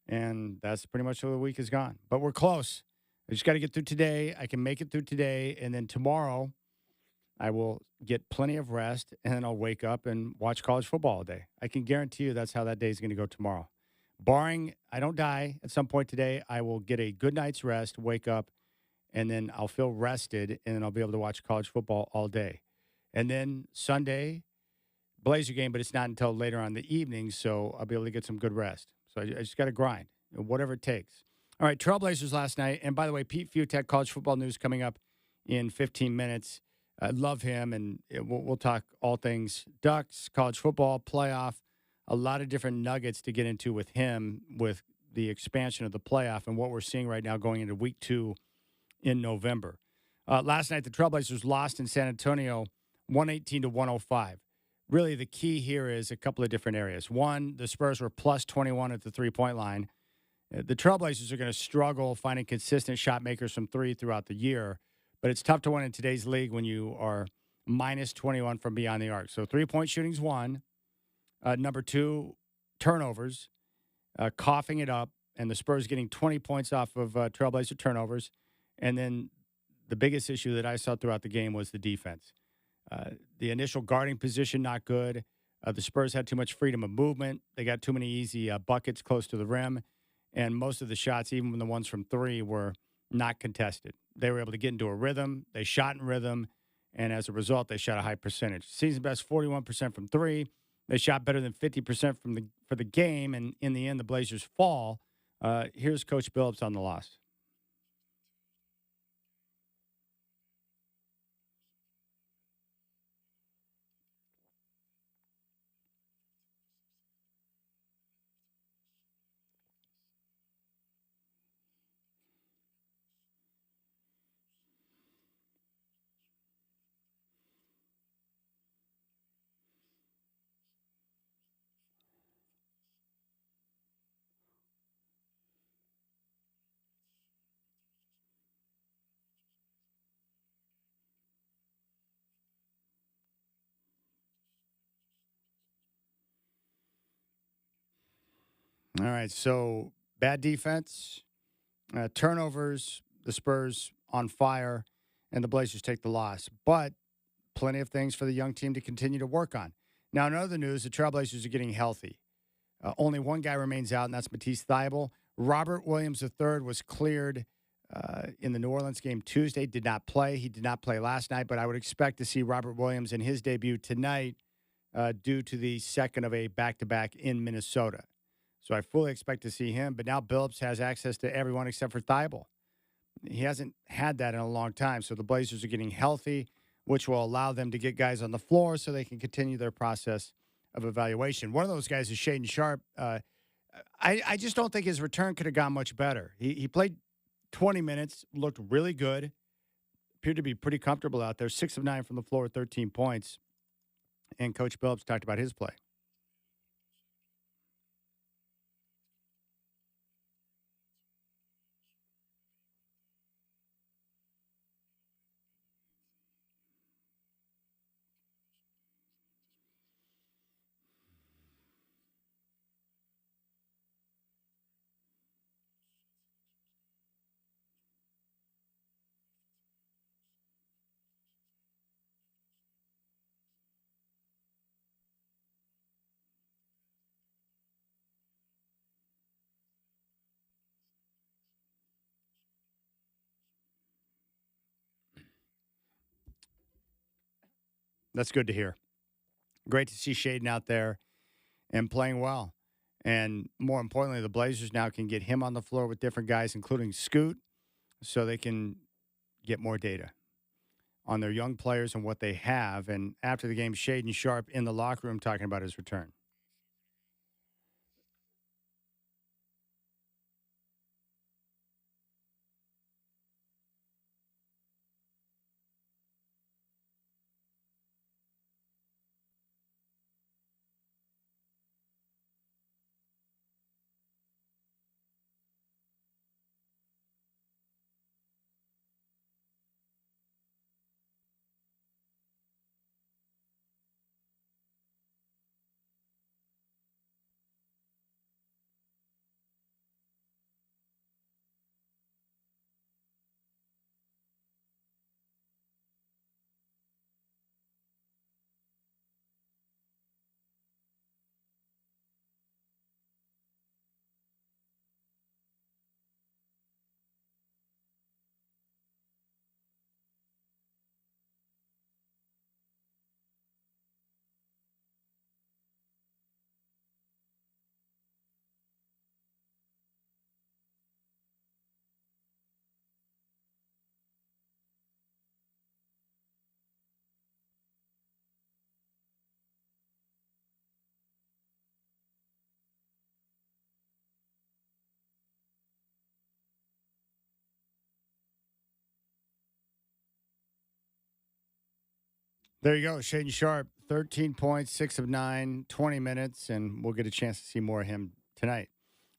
And that's pretty much how the week is gone. But we're close. I just got to get through today. I can make it through today, and then tomorrow I will get plenty of rest, and then I'll wake up and watch college football all day. I can guarantee you that's how that day is going to go tomorrow. Barring I don't die at some point today, I will get a good night's rest, wake up, and then I'll feel rested, and then I'll be able to watch college football all day. And then Sunday, Blazer game, but it's not until later on in the evening, so I'll be able to get some good rest. So I just got to grind, whatever it takes. All right, Trailblazers last night. And by the way, Pete Fiutak, college football news coming up in 15 minutes. I love him, and we'll talk all things Ducks, college football, playoff, a lot of different nuggets to get into with him with the expansion of the playoff and what we're seeing right now going into week 2 in November. Last night, the Trailblazers lost in San Antonio 118 to 105. Really, the key here is a couple of different areas. One, the Spurs were plus 21 at the three-point line. The Trailblazers are going to struggle finding consistent shot makers from three throughout the year, but it's tough to win in today's league when you are minus 21 from beyond the arc. So three-point shooting's one. Number two, turnovers, coughing it up, and the Spurs getting 20 points off of Trailblazer turnovers. And then the biggest issue that I saw throughout the game was the defense. The initial guarding position, not good. The Spurs had too much freedom of movement. They got too many easy buckets close to the rim. And most of the shots, even the ones from three, were not contested. They were able to get into a rhythm. They shot in rhythm. And as a result, they shot a high percentage. Season best 41% from three. They shot better than 50% for the game. And in the end, the Blazers fall. Here's Coach Billups on the loss. All right, so bad defense, turnovers, the Spurs on fire, and the Blazers take the loss. But plenty of things for the young team to continue to work on. Now, in other news, the Trailblazers are getting healthy. Only one guy remains out, and that's Matisse Thybulle. Robert Williams III was cleared in the New Orleans game Tuesday, did not play. He did not play last night, but I would expect to see Robert Williams in his debut tonight due to the second of a back-to-back in Minnesota. So I fully expect to see him. But now Billups has access to everyone except for Thybulle. He hasn't had that in a long time. So the Blazers are getting healthy, which will allow them to get guys on the floor so they can continue their process of evaluation. One of those guys is Shaedon Sharpe. I just don't think his return could have gone much better. He played 20 minutes, looked really good, appeared to be pretty comfortable out there. 6 of 9 from the floor, 13 points. And Coach Billups talked about his play. That's good to hear. Great to see Shaedon out there and playing well. And more importantly, the Blazers now can get him on the floor with different guys, including Scoot, so they can get more data on their young players and what they have. And after the game, Shaedon Sharpe in the locker room talking about his return. There you go. Shaden Sharp, 13 points, 6 of 9, 20 minutes, and we'll get a chance to see more of him tonight.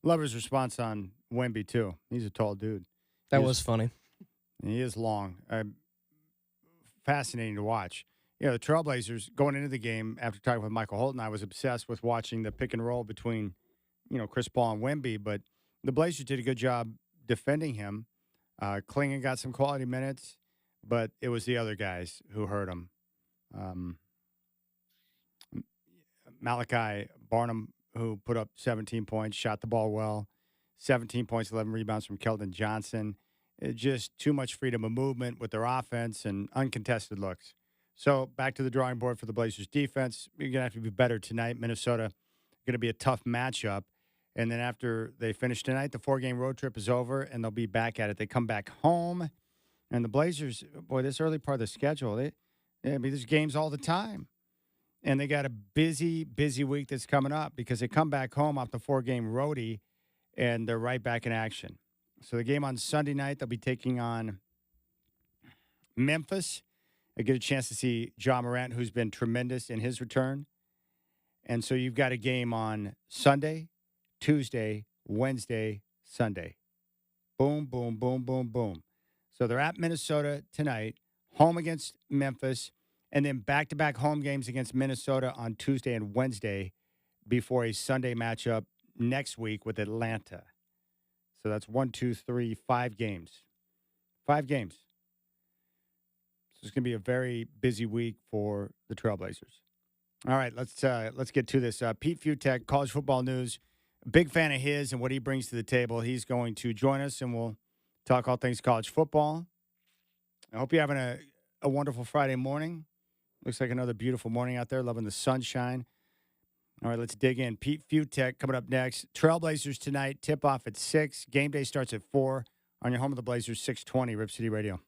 Love his response on Wemby, too. He's a tall dude. That was funny. He is long. Fascinating to watch. You know, the Trailblazers, going into the game, after talking with Michael Holton, I was obsessed with watching the pick and roll between, Chris Paul and Wemby, but the Blazers did a good job defending him. Klingon got some quality minutes, but it was the other guys who hurt him. Malachi Barnum, who put up 17 points, shot the ball well, 17 points, 11 rebounds from Keldon Johnson. Just too much freedom of movement with their offense and uncontested looks. So back to the drawing board for the Blazers defense. You're going to have to be better tonight. Minnesota going to be a tough matchup. And then after they finish tonight, the 4-game road trip is over, and they'll be back at it. They come back home, and the Blazers, boy, this early part of the schedule, there's games all the time. And they got a busy, busy week that's coming up because they come back home off the 4-game roadie, and they're right back in action. So the game on Sunday night, they'll be taking on Memphis. They get a chance to see Ja Morant, who's been tremendous in his return. And so you've got a game on Sunday, Tuesday, Wednesday, Sunday. Boom, boom, boom, boom, boom. So they're at Minnesota tonight, home against Memphis, and then back-to-back home games against Minnesota on Tuesday and Wednesday before a Sunday matchup next week with Atlanta. So that's 5 games. 5 games. So it's going to be a very busy week for the Trailblazers. All right, let's get to this. Pete Futek, college football news. Big fan of his and what he brings to the table. He's going to join us, and we'll talk all things college football. I hope you're having a wonderful Friday morning. Looks like another beautiful morning out there, loving the sunshine. All right, let's dig in. Pete Futek coming up next. Trailblazers tonight, tip-off at 6. Game day starts at 4 on your home of the Blazers, 620 Rip City Radio.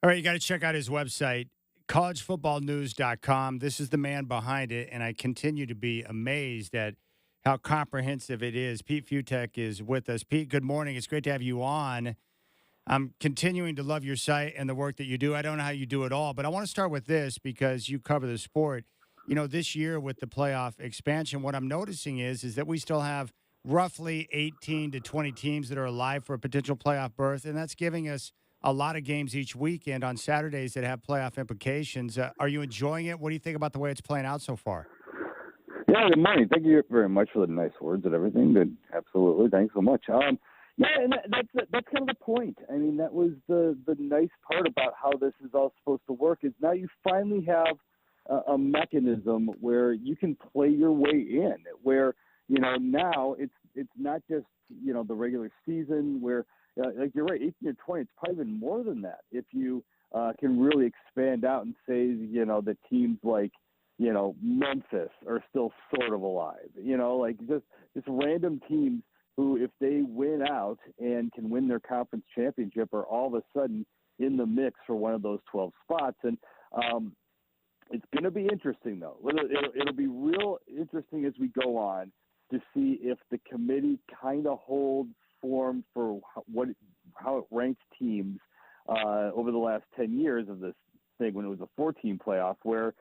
All right, you got to check out his website, collegefootballnews.com. This is the man behind it, and I continue to be amazed at how comprehensive it is. Pete Futek is with us. Pete, good morning. It's great to have you on. I'm continuing to love your site and the work that you do. I don't know how you do it all, but I want to start with this because you cover the sport. You know, this year with the playoff expansion, what I'm noticing is that we still have roughly 18 to 20 teams that are alive for a potential playoff berth, and that's giving us a lot of games each weekend on Saturdays that have playoff implications. Are you enjoying it? What do you think about the way it's playing out so far? Yeah, good morning. Thank you very much for the nice words and everything. Good, absolutely. Thanks so much. Yeah, and that's kind of the point. I mean, that was the nice part about how this is all supposed to work is now you finally have a mechanism where you can play your way in, where, you know, now it's not just, you know, the regular season where, like you're right, 18 or 20, it's probably even more than that if you can really expand out and say, you know, the teams like, you know, Memphis are still sort of alive, you know, like just random teams who, if they win out and can win their conference championship, are all of a sudden in the mix for one of those 12 spots. And it's going to be interesting, though. It'll be real interesting as we go on to see if the committee kind of holds form for how it ranks teams over the last 10 years of this thing when it was a 4-team playoff, where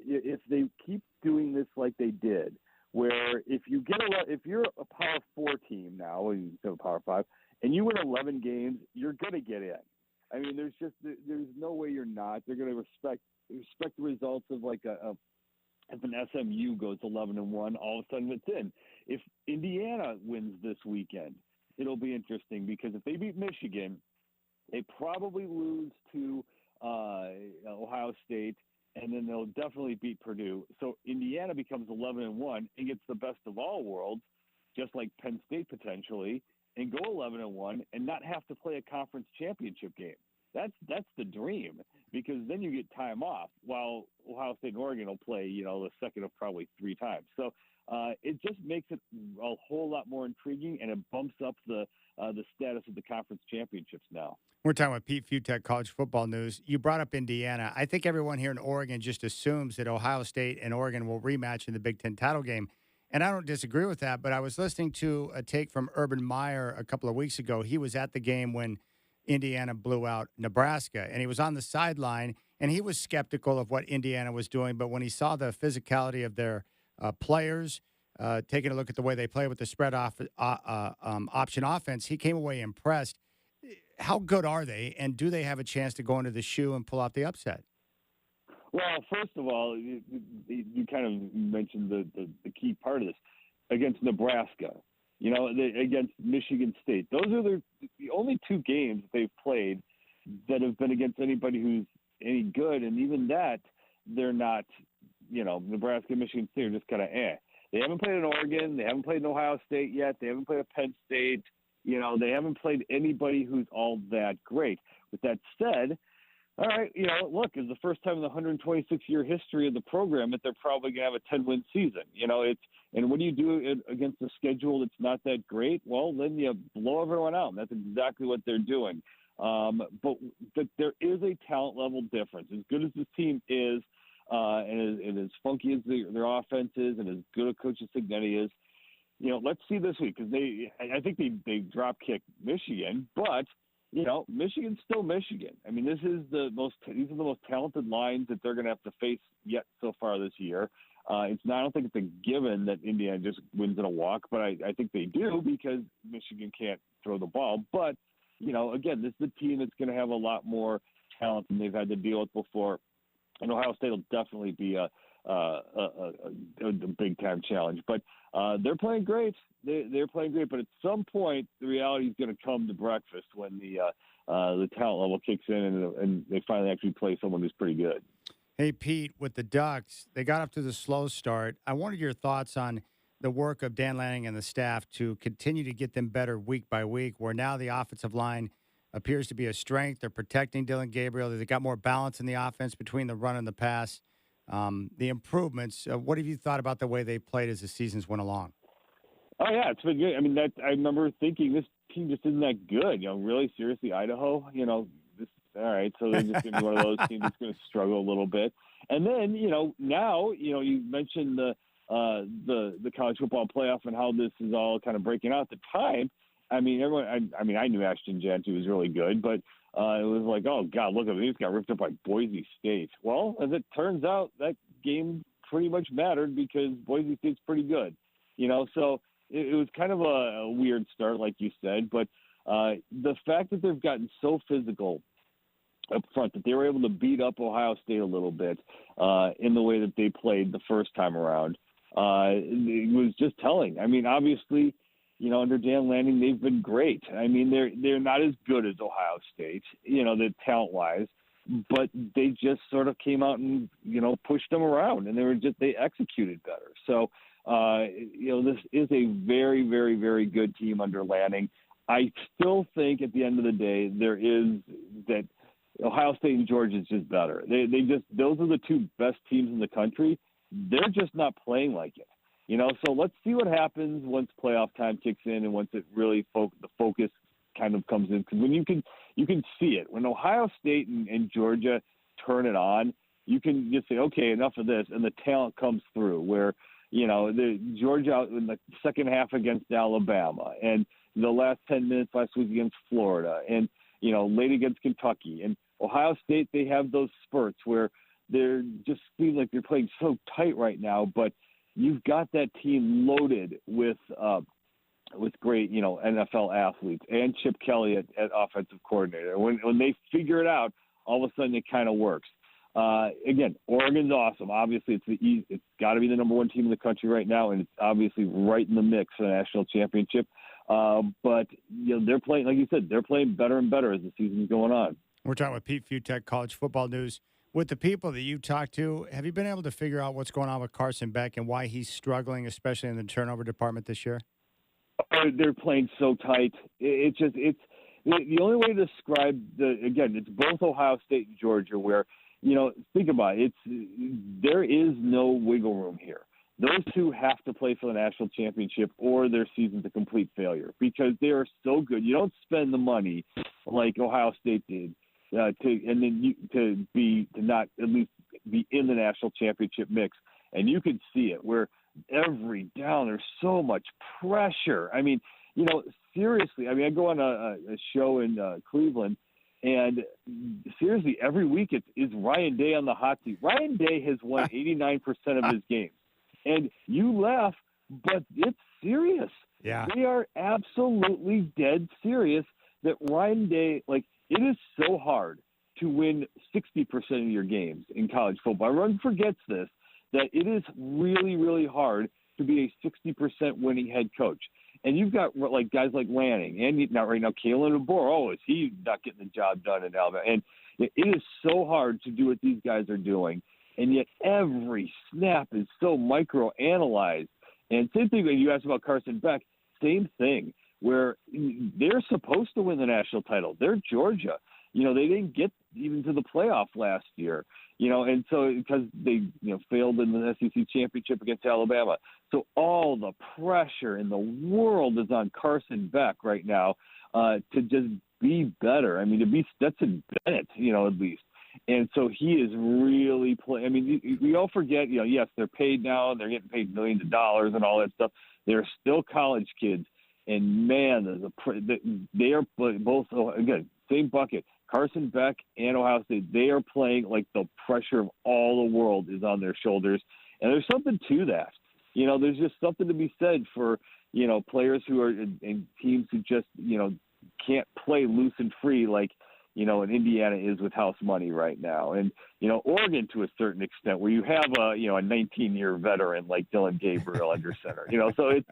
if they keep doing this like they did, where if you're a Power 4 team now, instead of Power 5, and you win 11 games, you're going to get in. I mean, there's no way you're not. They're going to respect the results of like if an SMU goes 11-1, all of a sudden it's in. If Indiana wins this weekend, it'll be interesting because if they beat Michigan, they probably lose to Ohio State, and then they'll definitely beat Purdue. So Indiana becomes 11-1 and gets the best of all worlds, just like Penn State potentially, and go 11-1 and not have to play a conference championship game. That's the dream, because then you get time off while Ohio State and Oregon will play, you know, the second of probably 3 times. So it just makes it a whole lot more intriguing, and it bumps up the status of the conference championships now. We're talking with Pete Futek, College Football News. You brought up Indiana. I think everyone here in Oregon just assumes that Ohio State and Oregon will rematch in the Big Ten title game. And I don't disagree with that, but I was listening to a take from Urban Meyer a couple of weeks ago. He was at the game when Indiana blew out Nebraska, and he was on the sideline, and he was skeptical of what Indiana was doing. But when he saw the physicality of their players, taking a look at the way they play with the spread option offense, he came away impressed. How good are they, and do they have a chance to go into the shoe and pull out the upset? Well, first of all, you kind of mentioned the key part of this. Against Nebraska, you know, against Michigan State. Those are the only 2 games they've played that have been against anybody who's any good, and even that, they're not, you know, Nebraska and Michigan State are just kind of eh. They haven't played in Oregon. They haven't played in Ohio State yet. They haven't played at Penn State. You know, they haven't played anybody who's all that great. With that said, all right, you know, look, it's the first time in the 126-year history of the program that they're probably going to have a 10-win season. You know, and when you do it against a schedule that's not that great, well, then you blow everyone out, and that's exactly what they're doing. But there is a talent level difference. As good as this team is, and as funky as their offense is, and as good a coach as Cignetti is, you know, let's see this week, because I think they drop kicked Michigan, but you know, Michigan's still Michigan. I mean, these are the most talented lines that they're going to have to face yet so far this year. I don't think it's a given that Indiana just wins in a walk, but I think they do, because Michigan can't throw the ball. But you know, again, this is a team that's going to have a lot more talent than they've had to deal with before, and Ohio State will definitely be a big time challenge. But they're playing great. They're playing great. But at some point, the reality is going to come to breakfast when the talent level kicks in and they finally actually play someone who's pretty good. Hey, Pete, with the Ducks, they got up to the slow start. I wanted your thoughts on the work of Dan Lanning and the staff to continue to get them better week by week, where now the offensive line appears to be a strength. They're protecting Dylan Gabriel. They got more balance in the offense between the run and the pass. The improvements, what have you thought about the way they played as the seasons went along? Oh, yeah, it's been good. I mean, I remember thinking this team just isn't that good. You know, really, seriously, Idaho, you know, this All right, so they're just going to be one of those teams that's going to struggle a little bit. And then, now, you mentioned the college football playoff and how this is all kind of breaking out at the time. I mean, I knew Ashton Jeanty was really good, but it was like, oh, God, look at him. He just got ripped up by Boise State. Well, as it turns out, that game pretty much mattered because Boise State's pretty good. So it was kind of a weird start, like you said. But the fact that they've gotten so physical up front, that they were able to beat up Ohio State a little bit in the way that they played the first time around, it was just telling. I mean, obviously, under Dan Lanning, they've been great. I mean, they're not as good as Ohio State, the talent-wise, but they just sort of came out and, pushed them around, and they executed better. So, this is a very, very, very good team under Lanning. I still think at the end of the day, there is that Ohio State and Georgia is just better. Those are the two best teams in the country. They're just not playing like it. So let's see what happens once playoff time kicks in and once it really the focus kind of comes in. Because when you can see it. When Ohio State and Georgia turn it on, you can just say, okay, enough of this, and the talent comes through. Where the Georgia out in the second half against Alabama, and the last 10 minutes last week against Florida, and late against Kentucky, and Ohio State, they have those spurts where they're just seem like they're playing so tight right now, but you've got that team loaded with great, NFL athletes and Chip Kelly at offensive coordinator. When they figure it out, all of a sudden it kind of works. Again, Oregon's awesome. Obviously, it's got to be the number one team in the country right now, and it's obviously right in the mix for the national championship. But they're playing, like you said, they're playing better and better as the season's going on. We're talking with Pete Fiutak, college football news. With the people that you talk to, have you been able to figure out what's going on with Carson Beck and why he's struggling, especially in the turnover department this year? They're playing so tight. It's the only way to describe it's both Ohio State and Georgia where, think about it. There is no wiggle room here. Those two have to play for the national championship or their season's a complete failure because they are so good. You don't spend the money like Ohio State did to not at least be in the national championship mix. And you can see it where every down there's so much pressure. I mean, seriously. I mean, I go on a show in Cleveland, and seriously, every week is Ryan Day on the hot seat. Ryan Day has won 89% of his games. And you laugh, but it's serious. Yeah. They are absolutely dead serious that Ryan Day, it is so hard to win 60% of your games in college football. Everyone forgets this, that it is really, really hard to be a 60% winning head coach. And you've got guys like Lanning and not right now, Kalen DeBoer. Oh, is he not getting the job done in Alabama? And it is so hard to do what these guys are doing. And yet every snap is so micro-analyzed. And same thing when you asked about Carson Beck, same thing, where they're supposed to win the national title. They're Georgia. They didn't get even to the playoff last year, and so because they, failed in the SEC championship against Alabama. So all the pressure in the world is on Carson Beck right now to just be better. I mean, to be Stetson Bennett, at least. And so he is really playing. I mean, we all forget, yes, they're paid now. They're getting paid millions of dollars and all that stuff. They're still college kids. And, man, they are both, again, same bucket. Carson Beck and Ohio State, they are playing like the pressure of all the world is on their shoulders. And there's something to that. There's just something to be said for, players who are in teams who just, can't play loose and free like, and Indiana is with house money right now. And, Oregon to a certain extent where you have a 19-year veteran like Dylan Gabriel under center, so it's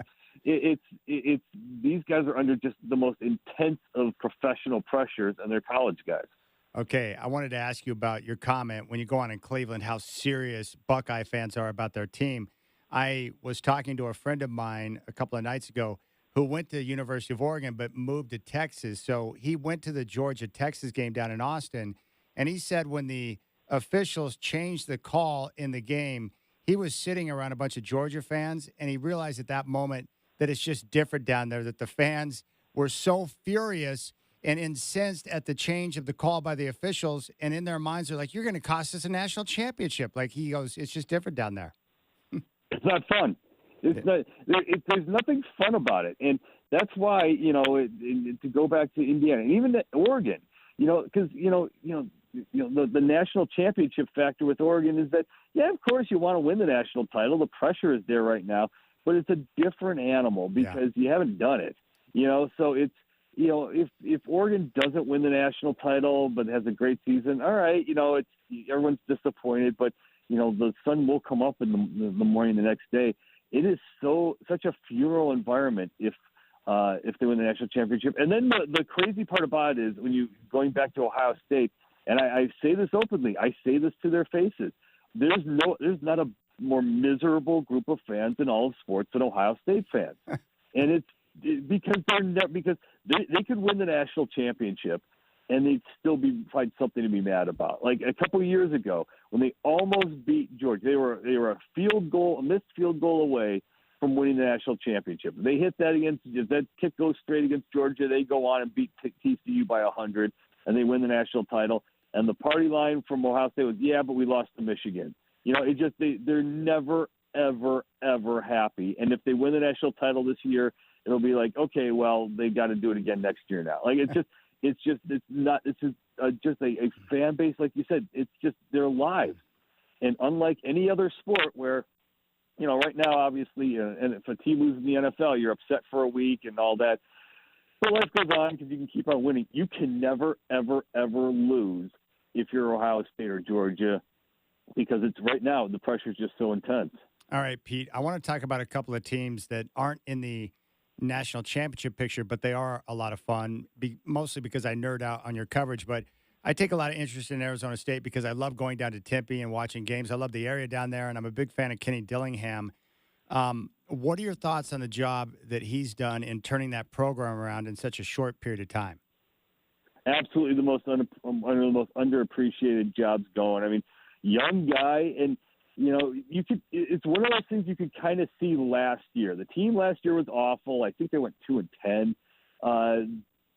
these guys are under just the most intense of professional pressures and they're college guys. Okay. I wanted to ask you about your comment when you go on in Cleveland, how serious Buckeye fans are about their team. I was talking to a friend of mine a couple of nights ago who went to the University of Oregon but moved to Texas. So he went to the Georgia-Texas game down in Austin, and he said when the officials changed the call in the game, he was sitting around a bunch of Georgia fans, and he realized at that moment that it's just different down there, that the fans were so furious. and incensed at the change of the call by the officials. And in their minds, they're like, "You're going to cost us a national championship." Like he goes, "It's just different down there." It's not fun. It's not. There's nothing fun about it, and that's why to go back to Indiana and even to Oregon, because the national championship factor with Oregon is that of course you want to win the national title. The pressure is there right now, but it's a different animal because you haven't done it. So it's if Oregon doesn't win the national title but has a great season, all right, it's everyone's disappointed, but the sun will come up in the morning the next day. It is such a funeral environment if they win the national championship. And then the crazy part about it is when you going back to Ohio State, and I say this openly, I say this to their faces. There's not a more miserable group of fans in all of sports than Ohio State fans, and it's because they could win the national championship and they'd still find something to be mad about. Like a couple of years ago when they almost beat Georgia, they were a missed field goal away from winning the national championship. They hit that if that kick goes straight against Georgia, they go on and beat TCU by 100 and they win the national title. And the party line from Ohio State was, but we lost to Michigan. They're never, ever, ever happy. And if they win the national title this year, it'll be like, okay, well, they got to do it again next year now. Like it's just a fan base, like you said. It's just their lives. And unlike any other sport where, right now, obviously, and if a team loses in the NFL, you're upset for a week and all that. But life goes on because you can keep on winning. You can never, ever, ever lose if you're Ohio State or Georgia because it's right now the pressure is just so intense. All right, Pete, I want to talk about a couple of teams that aren't in the national championship picture, but they are a lot of fun, mostly because I nerd out on your coverage. But I take a lot of interest in Arizona State because I love going down to Tempe and watching games. I love the area down there, and I'm a big fan of Kenny Dillingham. What are your thoughts on the job that he's done in turning that program around in such a short period of time? Absolutely one of the most underappreciated jobs going. I mean, young guy, and it's one of those things you could kind of see last year. The team last year was awful. I think they went 2-10,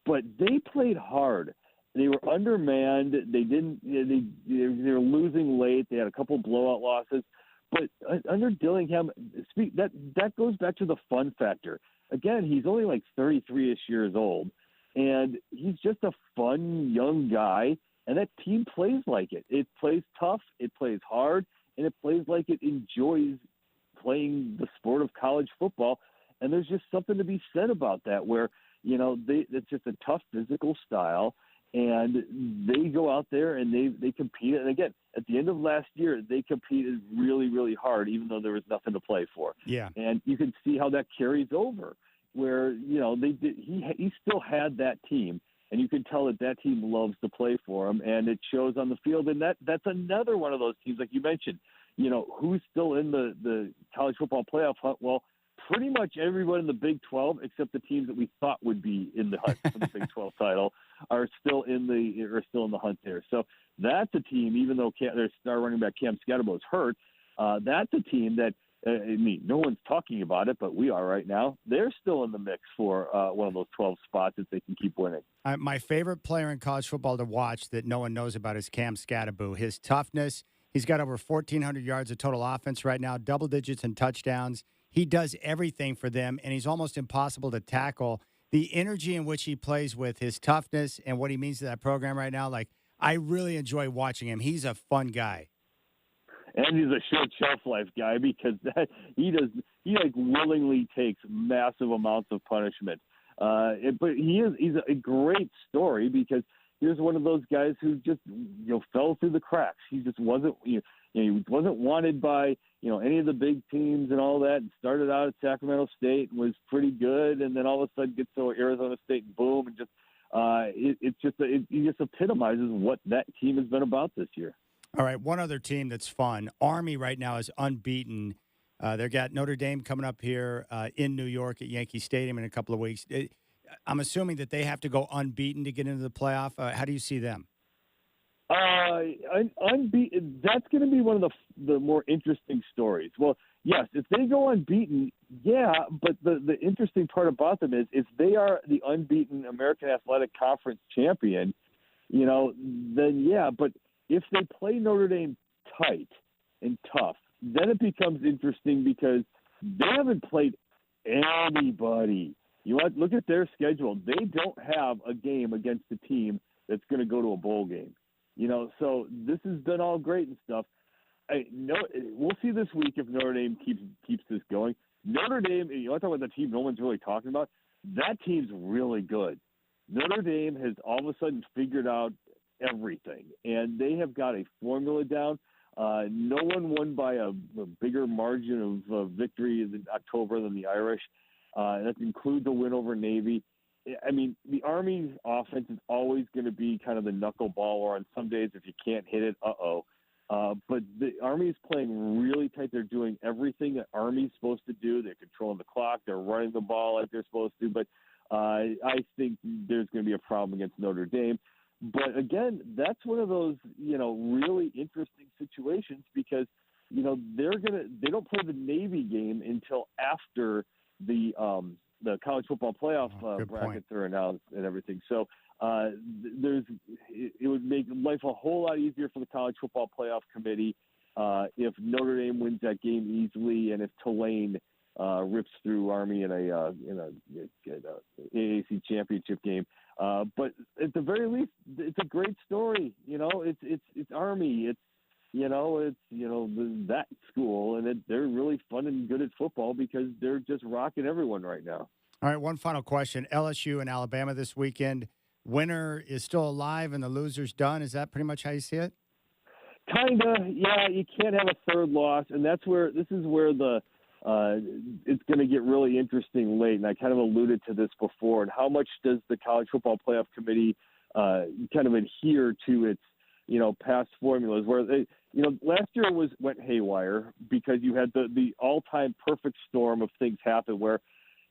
but they played hard. They were undermanned. They were losing late. They had a couple blowout losses. But under Dillingham, that goes back to the fun factor. Again, he's only like 33-ish years old, and he's just a fun young guy. And that team plays like it. It plays tough. It plays hard. And it plays like it enjoys playing the sport of college football. And there's just something to be said about that where, it's just a tough physical style. And they go out there and they compete. And, again, at the end of last year, they competed really, really hard, even though there was nothing to play for. Yeah. And you can see how that carries over where, he still had that team. And you can tell that team loves to play for him, and it shows on the field. And that's another one of those teams, like you mentioned, who's still in the college football playoff hunt? Well, pretty much everyone in the Big 12, except the teams that we thought would be in the hunt for the Big 12 title, are still in the hunt there. So that's a team, even though their star running back Cam Scatterbo is hurt, that's a team that, no one's talking about it, but we are right now. They're still in the mix for one of those 12 spots if they can keep winning. My favorite player in college football to watch that no one knows about is Cam Scatterbo. His toughness, he's got over 1,400 yards of total offense right now, double digits in touchdowns. He does everything for them, and he's almost impossible to tackle. The energy in which he plays with, his toughness, and what he means to that program right now, I really enjoy watching him. He's a fun guy. And he's a short shelf life guy because he willingly takes massive amounts of punishment. But he's a great story because here's one of those guys who just fell through the cracks. He just wasn't he wasn't wanted by any of the big teams and all that. And started out at Sacramento State and was pretty good, and then all of a sudden gets to Arizona State and boom, and just he just epitomizes what that team has been about this year. All right, one other team that's fun. Army right now is unbeaten. They've got Notre Dame coming up here in New York at Yankee Stadium in a couple of weeks. I'm assuming that they have to go unbeaten to get into the playoff. How do you see them? Unbeaten. That's going to be one of the more interesting stories. Well, yes, if they go unbeaten, yeah. But the interesting part about them is if they are the unbeaten American Athletic Conference champion, then yeah. But if they play Notre Dame tight and tough, then it becomes interesting because they haven't played anybody. Look at their schedule. They don't have a game against a team that's going to go to a bowl game. So this has been all great and stuff. We'll see this week if Notre Dame keeps this going. Notre Dame, you want to talk about the team no one's really talking about? That team's really good. Notre Dame has all of a sudden figured out everything, and they have got a formula down. No one won by a bigger margin of victory in October than the Irish. That includes a win over Navy. I mean, the Army's offense is always going to be kind of the knuckleball, or on some days if you can't hit it, but the Army is playing really tight. They're doing everything that Army's supposed to do. They're controlling the clock. They're running the ball like they're supposed to. But I think there's going to be a problem against Notre Dame. But again, that's one of those, really interesting situations because, they don't play the Navy game until after the college football playoff brackets are announced and everything. So it would make life a whole lot easier for the college football playoff committee if Notre Dame wins that game easily and if Tulane rips through Army in a AAC championship game. But at the very least, it's a great story. It's Army. It's that school, and they're really fun and good at football because they're just rocking everyone right now. All right, one final question. LSU and Alabama this weekend. Winner is still alive and the loser's done. Is that pretty much how you see it? Kinda, yeah. You can't have a third loss, and this is where it's going to get really interesting late. And I kind of alluded to this before. And how much does the College Football Playoff Committee kind of adhere to its past formulas? Where they, last year went haywire because you had the all-time perfect storm of things happen where.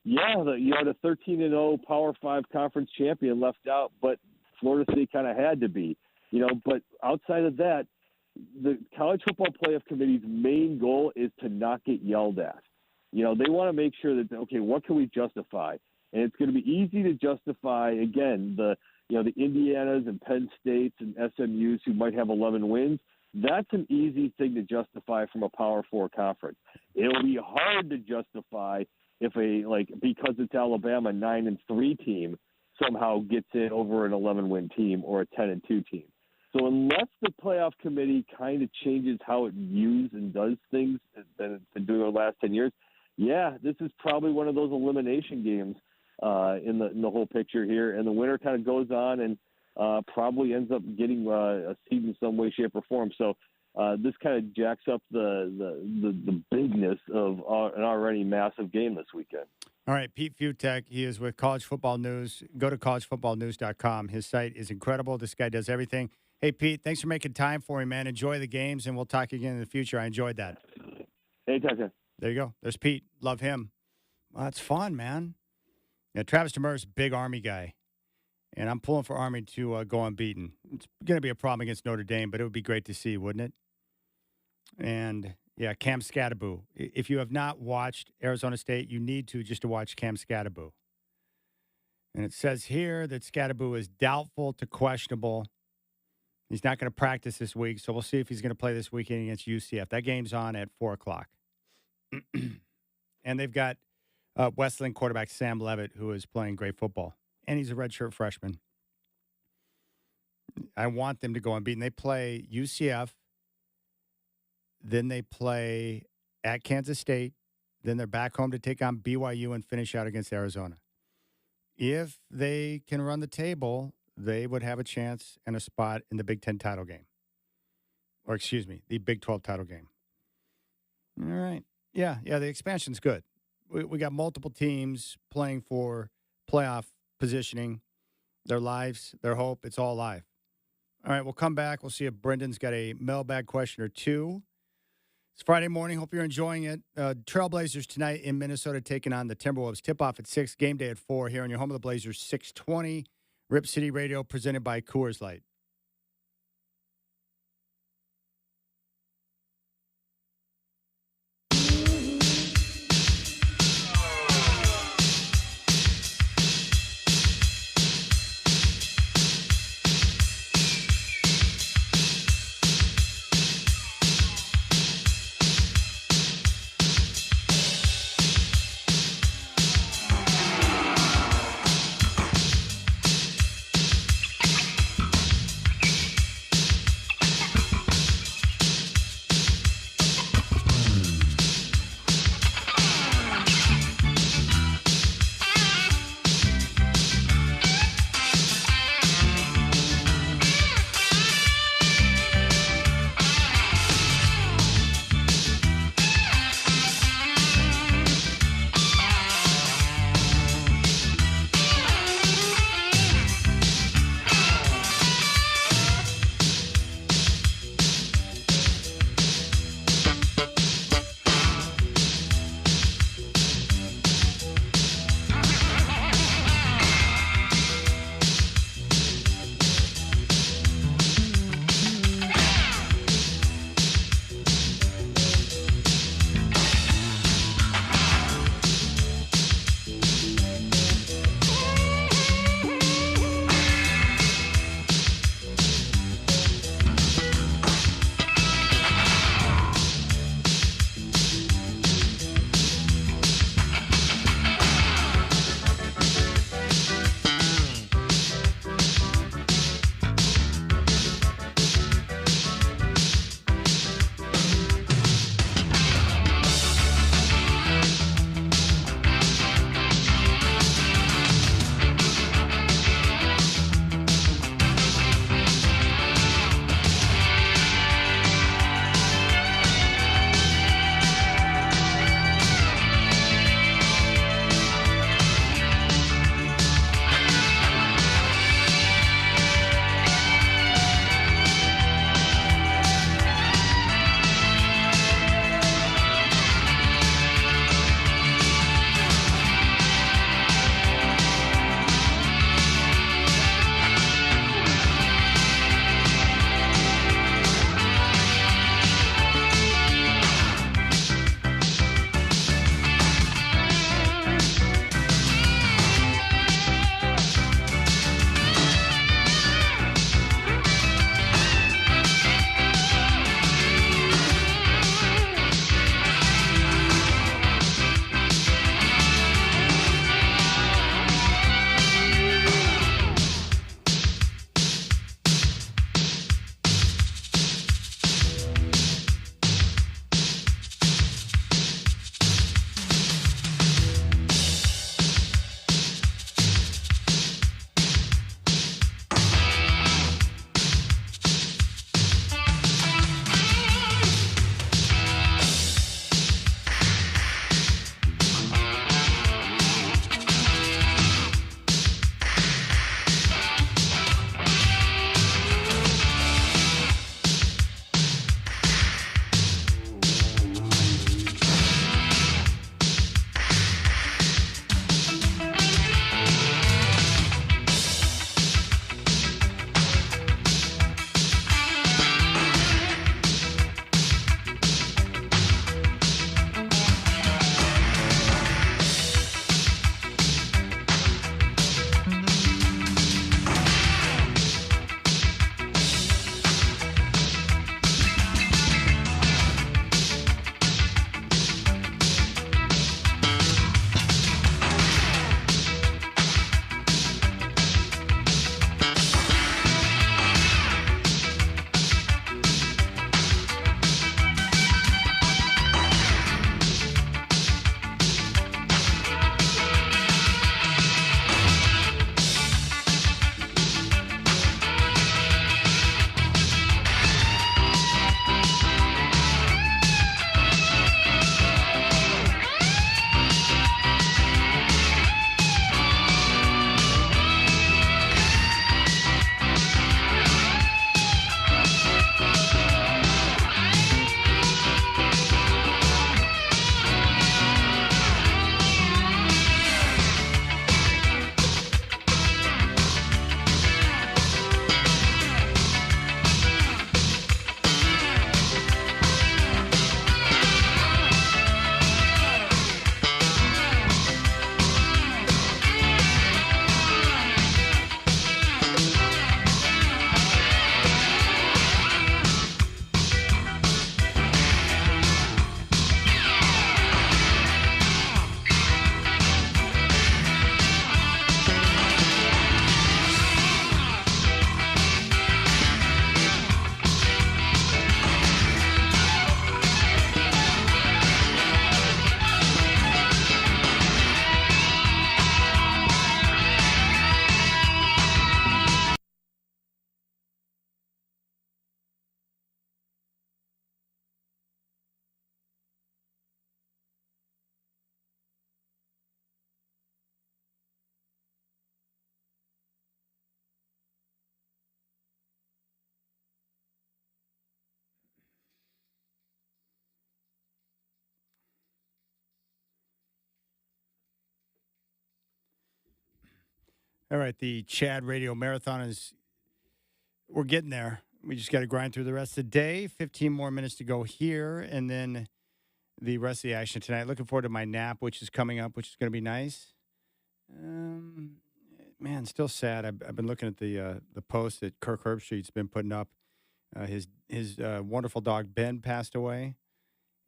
Yeah, you had a 13-0 Power 5 conference champion left out, but Florida State kind of had to be, But outside of that, the College Football Playoff Committee's main goal is to not get yelled at. They want to make sure that, okay, what can we justify? And it's going to be easy to justify, again, the Indianas and Penn States and SMUs who might have 11 wins. That's an easy thing to justify from a Power 4 conference. It'll be hard to justify if because it's Alabama 9-3 team somehow gets in over an 11-win team or a 10-2 team. So unless the playoff committee kind of changes how it views and does things that it's been doing over the last 10 years, yeah, this is probably one of those elimination games in the whole picture here. And the winner kind of goes on and probably ends up getting a seed in some way, shape, or form. So this kind of jacks up the bigness of an already massive game this weekend. All right, Pete Futek, he is with College Football News. Go to collegefootballnews.com. His site is incredible. This guy does everything. Hey, Pete, thanks for making time for me, man. Enjoy the games, and we'll talk again in the future. I enjoyed that. Anytime. There you go. There's Pete. Love him. Well, that's fun, man. Yeah, Travis Demers, big Army guy. And I'm pulling for Army to go unbeaten. It's going to be a problem against Notre Dame, but it would be great to see, wouldn't it? And, yeah, Cam Skattebo. If you have not watched Arizona State, you need to just to watch Cam Skattebo. And it says here that Skattebo is doubtful to questionable. He's not going to practice this week, so we'll see if he's going to play this weekend against UCF. That game's on at 4 o'clock. And they've got Wesleyan quarterback Sam Levitt, who is playing great football. And he's a redshirt freshman. I want them to go unbeaten. They play UCF. Then they play at Kansas State. Then they're back home to take on BYU and finish out against Arizona. If they can run the table, they would have a chance and a spot in the Big Ten title game. Or, excuse me, the Big 12 title game. All right. Yeah, the expansion's good. We got multiple teams playing for playoff positioning, their lives, their hope. It's all live. All right, we'll come back. We'll see if Brendan's got a mailbag question or two. It's Friday morning. Hope you're enjoying it. Trailblazers tonight in Minnesota taking on the Timberwolves. Tip-off at 6, game day at 4 here on your home of the Blazers, 620. Rip City Radio presented by Coors Light. All right, the Chad Radio Marathon we're getting there. We just got to grind through the rest of the day. 15 more minutes to go here, and then the rest of the action tonight. Looking forward to my nap, which is coming up, which is going to be nice. Man, still sad. I've been looking at the post that Kirk Herbstreit's been putting up. His wonderful dog Ben passed away,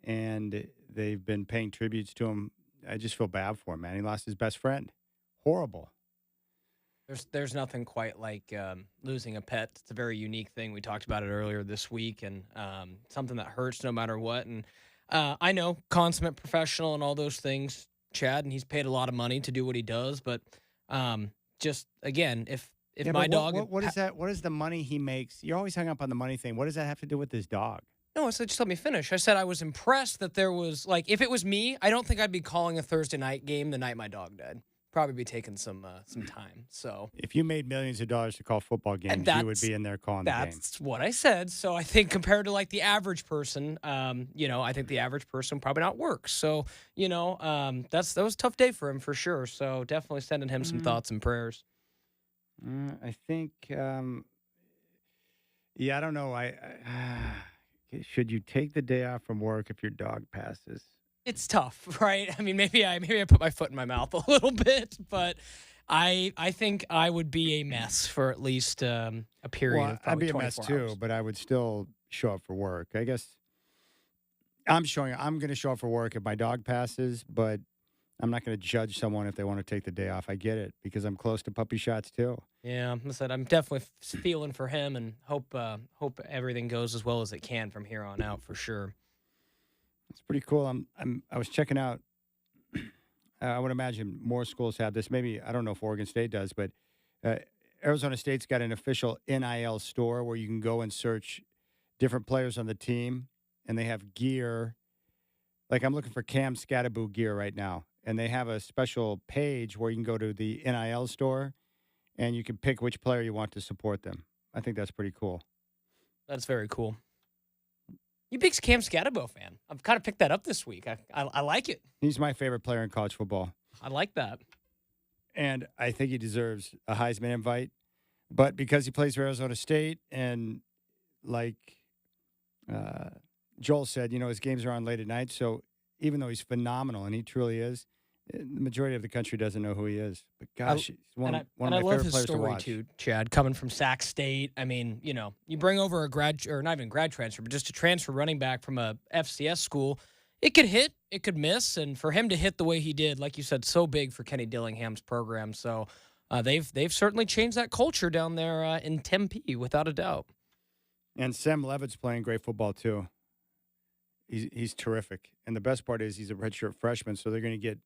and they've been paying tributes to him. I just feel bad for him, man. He lost his best friend. Horrible. There's nothing quite like losing a pet. It's a very unique thing. We talked about it earlier this week, and something that hurts no matter what. And I know, consummate professional and all those things, Chad, and he's paid a lot of money to do what he does. But just again, if my dog, what is that? What is the money he makes? You're always hung up on the money thing. What does that have to do with this dog? No, I said just let me finish. I said I was impressed that there was if it was me, I don't think I'd be calling a Thursday night game the night my dog died. Probably be taking some time. So if you made millions of dollars to call football games, you would be in there calling the game. That's what I said. So I think compared to the average person, I think the average person probably not works. So that was a tough day for him for sure. So definitely sending him some thoughts and prayers. I think, I don't know. Should you take the day off from work if your dog passes? It's tough, right? I mean, maybe I put my foot in my mouth a little bit, but I think I would be a mess for at least a period of probably 24 hours. I'd be a mess too, but I would still show up for work. I guess I'm going to show up for work if my dog passes, but I'm not going to judge someone if they want to take the day off. I get it because I'm close to puppy shots too. Yeah, I said I'm definitely feeling for him and hope everything goes as well as it can from here on out for sure. It's pretty cool. I was checking out. I would imagine more schools have this. Maybe I don't know if Oregon State does, but Arizona State's got an official NIL store where you can go and search different players on the team, and they have gear. Like I'm looking for Cam Scattaboo gear right now, and they have a special page where you can go to the NIL store, and you can pick which player you want to support them. I think that's pretty cool. That's very cool. You big Cam Scattaboo fan. I've kind of picked that up this week. I like it. He's my favorite player in college football. I like that. And I think he deserves a Heisman invite. But because he plays for Arizona State and like Joel said, his games are on late at night. So even though he's phenomenal, and he truly is, the majority of the country doesn't know who he is. But gosh, he's one of my favorite players to watch. I love his story too, Chad, coming from Sac State. I mean, you bring over not even grad transfer, but just a transfer running back from a FCS school. It could hit, it could miss, and for him to hit the way he did, like you said, so big for Kenny Dillingham's program. So they've certainly changed that culture down there in Tempe, without a doubt. And Sam Levitt's playing great football too. He's terrific, and the best part is he's a redshirt freshman, so they're going to get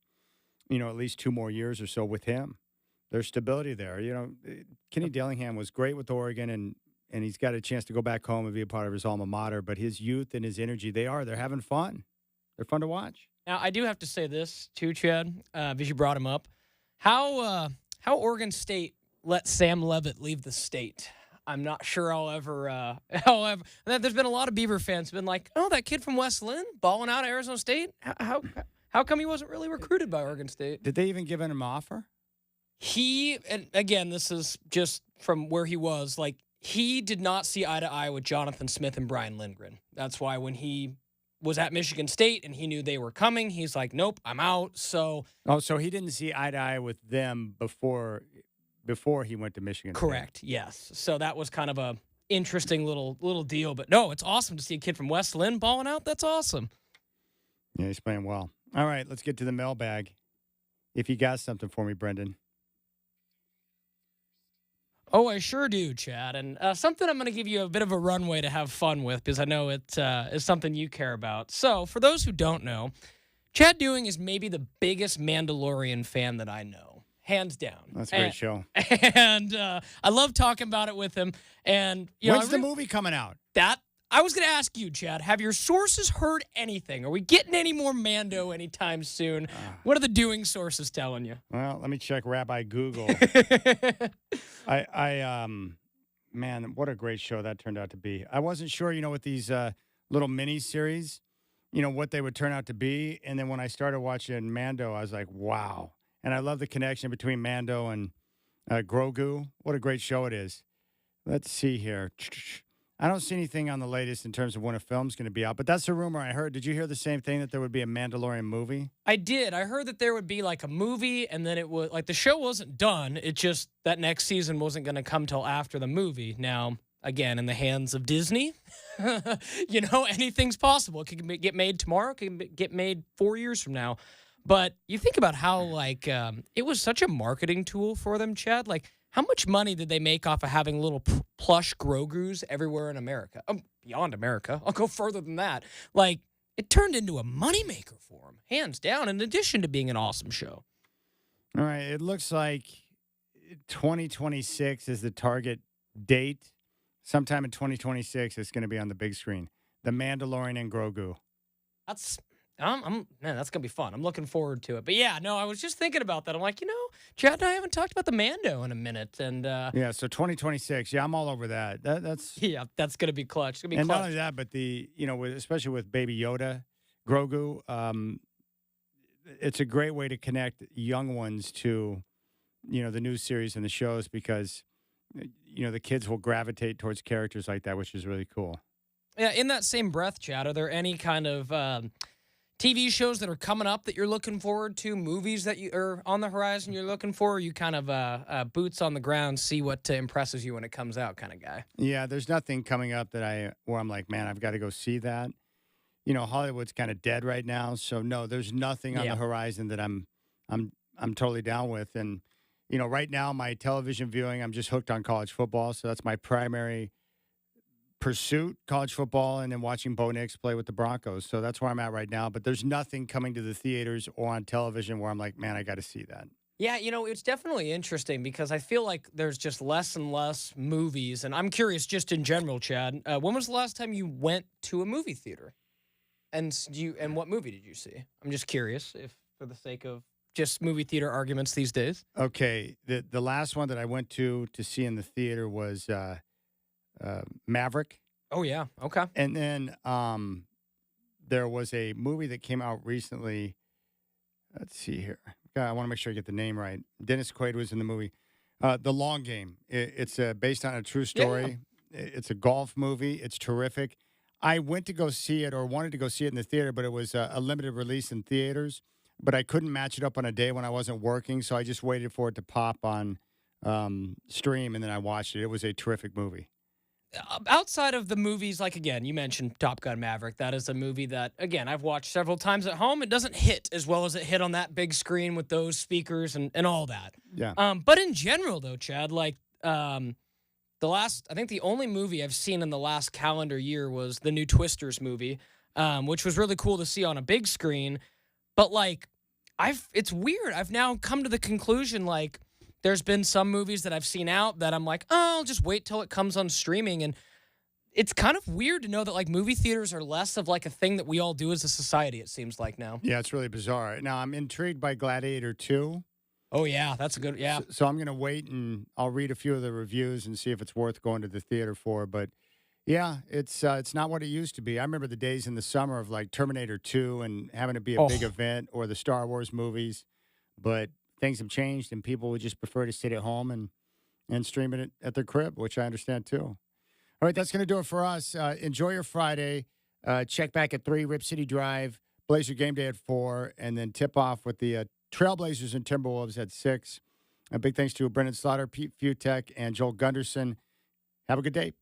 at least 2 more years or so with him. There's stability there. Kenny Dillingham was great with Oregon, and he's got a chance to go back home and be a part of his alma mater. But his youth and his energy, they're having fun. They're fun to watch. Now, I do have to say this too, Chad, because you brought him up. How Oregon State let Sam Levitt leave the state. I'm not sure I'll ever. However, there's been a lot of Beaver fans who've been like, "Oh, that kid from West Linn balling out at Arizona State. How come he wasn't really recruited by Oregon State?" Did they even give him an offer? And again, this is just from where he was. He did not see eye to eye with Jonathan Smith and Brian Lindgren. That's why when he was at Michigan State and he knew they were coming, he's like, "Nope, I'm out." So he didn't see eye to eye with them before he went to Michigan State. Correct. Yes. So that was kind of a interesting little deal. But no, it's awesome to see a kid from West Linn balling out. That's awesome. Yeah, he's playing well. All right, let's get to the mailbag. If you got something for me, Brenden. Oh, I sure do, Chad. And something I'm going to give you a bit of a runway to have fun with because I know it is something you care about. So for those who don't know, Chad Dewing is maybe the biggest Mandalorian fan that I know. Hands down. That's a great show. And I love talking about it with him. And when's the movie coming out? I was going to ask you, Chad, have your sources heard anything? Are we getting any more Mando anytime soon? What are the Dewing sources telling you? Well, let me check Rabbi Google. Man, what a great show that turned out to be. I wasn't sure, with these little mini series, what they would turn out to be. And then when I started watching Mando, I was like, wow. And I love the connection between Mando and Grogu. What a great show it is. Let's see here. I don't see anything on the latest in terms of when a film's going to be out, but that's a rumor I heard. Did you hear the same thing, that there would be a Mandalorian movie? I did. I heard that there would be like a movie, and then it was like the show wasn't done. It just that next season wasn't going to come till after the movie. Now, again, in the hands of Disney, anything's possible. It could get made tomorrow. It could get made 4 years from now. But you think about how it was such a marketing tool for them, Chad. Like, how much money did they make off of having little plush Grogu's everywhere in America? Beyond America. I'll go further than that. Like, it turned into a moneymaker for them, hands down, in addition to being an awesome show. All right. It looks like 2026 is the target date. Sometime in 2026, it's going to be on the big screen. The Mandalorian and Grogu. Man, that's going to be fun. I'm looking forward to it. But yeah, no, I was just thinking about that. I'm like, Chad and I haven't talked about the Mando in a minute. And yeah, so 2026. Yeah, I'm all over that. That's that's going to be clutch. It's going to be and clutch. not only that, but especially with Baby Yoda, Grogu, it's a great way to connect young ones to, the new series and the shows because, the kids will gravitate towards characters like that, which is really cool. Yeah, in that same breath, Chad, are there any kind of TV shows that are coming up that you're looking forward to, movies that you are on the horizon you're looking for, or you kind of boots on the ground, see what impresses you when it comes out kind of guy? Yeah, there's nothing coming up where I'm like, man, I've got to go see that. Hollywood's kind of dead right now, so no, there's nothing on the horizon that I'm totally down with. And right now my television viewing, I'm just hooked on college football, so that's my primary pursuit, college football, and then watching Bo Nix play with the Broncos. So that's where I'm at right now. But there's nothing coming to the theaters or on television where I'm like, man, I got to see that. Yeah, it's definitely interesting because I feel like there's just less and less movies. And I'm curious just in general, Chad, when was the last time you went to a movie theater? And what movie did you see? I'm just curious, if for the sake of just movie theater arguments these days. Okay, the last one that I went to see in the theater was Maverick. Oh, yeah. Okay. And then there was a movie that came out recently. Let's see here. God, I want to make sure I get the name right. Dennis Quaid was in the movie. The Long Game. It's based on a true story. Yeah. It's a golf movie. It's terrific. I went to go see it or wanted to go see it in the theater, but it was a limited release in theaters. But I couldn't match it up on a day when I wasn't working, so I just waited for it to pop on stream, and then I watched it. It was a terrific movie. Outside of the movies, like, again, you mentioned Top Gun Maverick. That is a movie that, again, I've watched several times at home. It doesn't hit as well as it hit on that big screen with those speakers and all that. Yeah. But in general, though, Chad, like, I think the only movie I've seen in the last calendar year was the new Twisters movie, which was really cool to see on a big screen. But, like, it's weird. I've now come to the conclusion, like, there's been some movies that I've seen out that I'm like, oh, I'll just wait till it comes on streaming. And it's kind of weird to know that, like, movie theaters are less of, like, a thing that we all do as a society, it seems like now. Yeah, it's really bizarre. Now, I'm intrigued by Gladiator 2. Oh, yeah, that's a good, yeah. So I'm going to wait, and I'll read a few of the reviews and see if it's worth going to the theater for. But, yeah, it's not what it used to be. I remember the days in the summer of, like, Terminator 2 and having it be a big event, or the Star Wars movies. But things have changed, and people would just prefer to sit at home and stream it at their crib, which I understand too. All right, that's going to do it for us. Enjoy your Friday. Check back at 3, Rip City Drive, Blazer Game Day at 4, and then tip off with the Trailblazers and Timberwolves at 6. A big thanks to Brenden Slaughter, Pete Futek, and Joel Gunderson. Have a good day.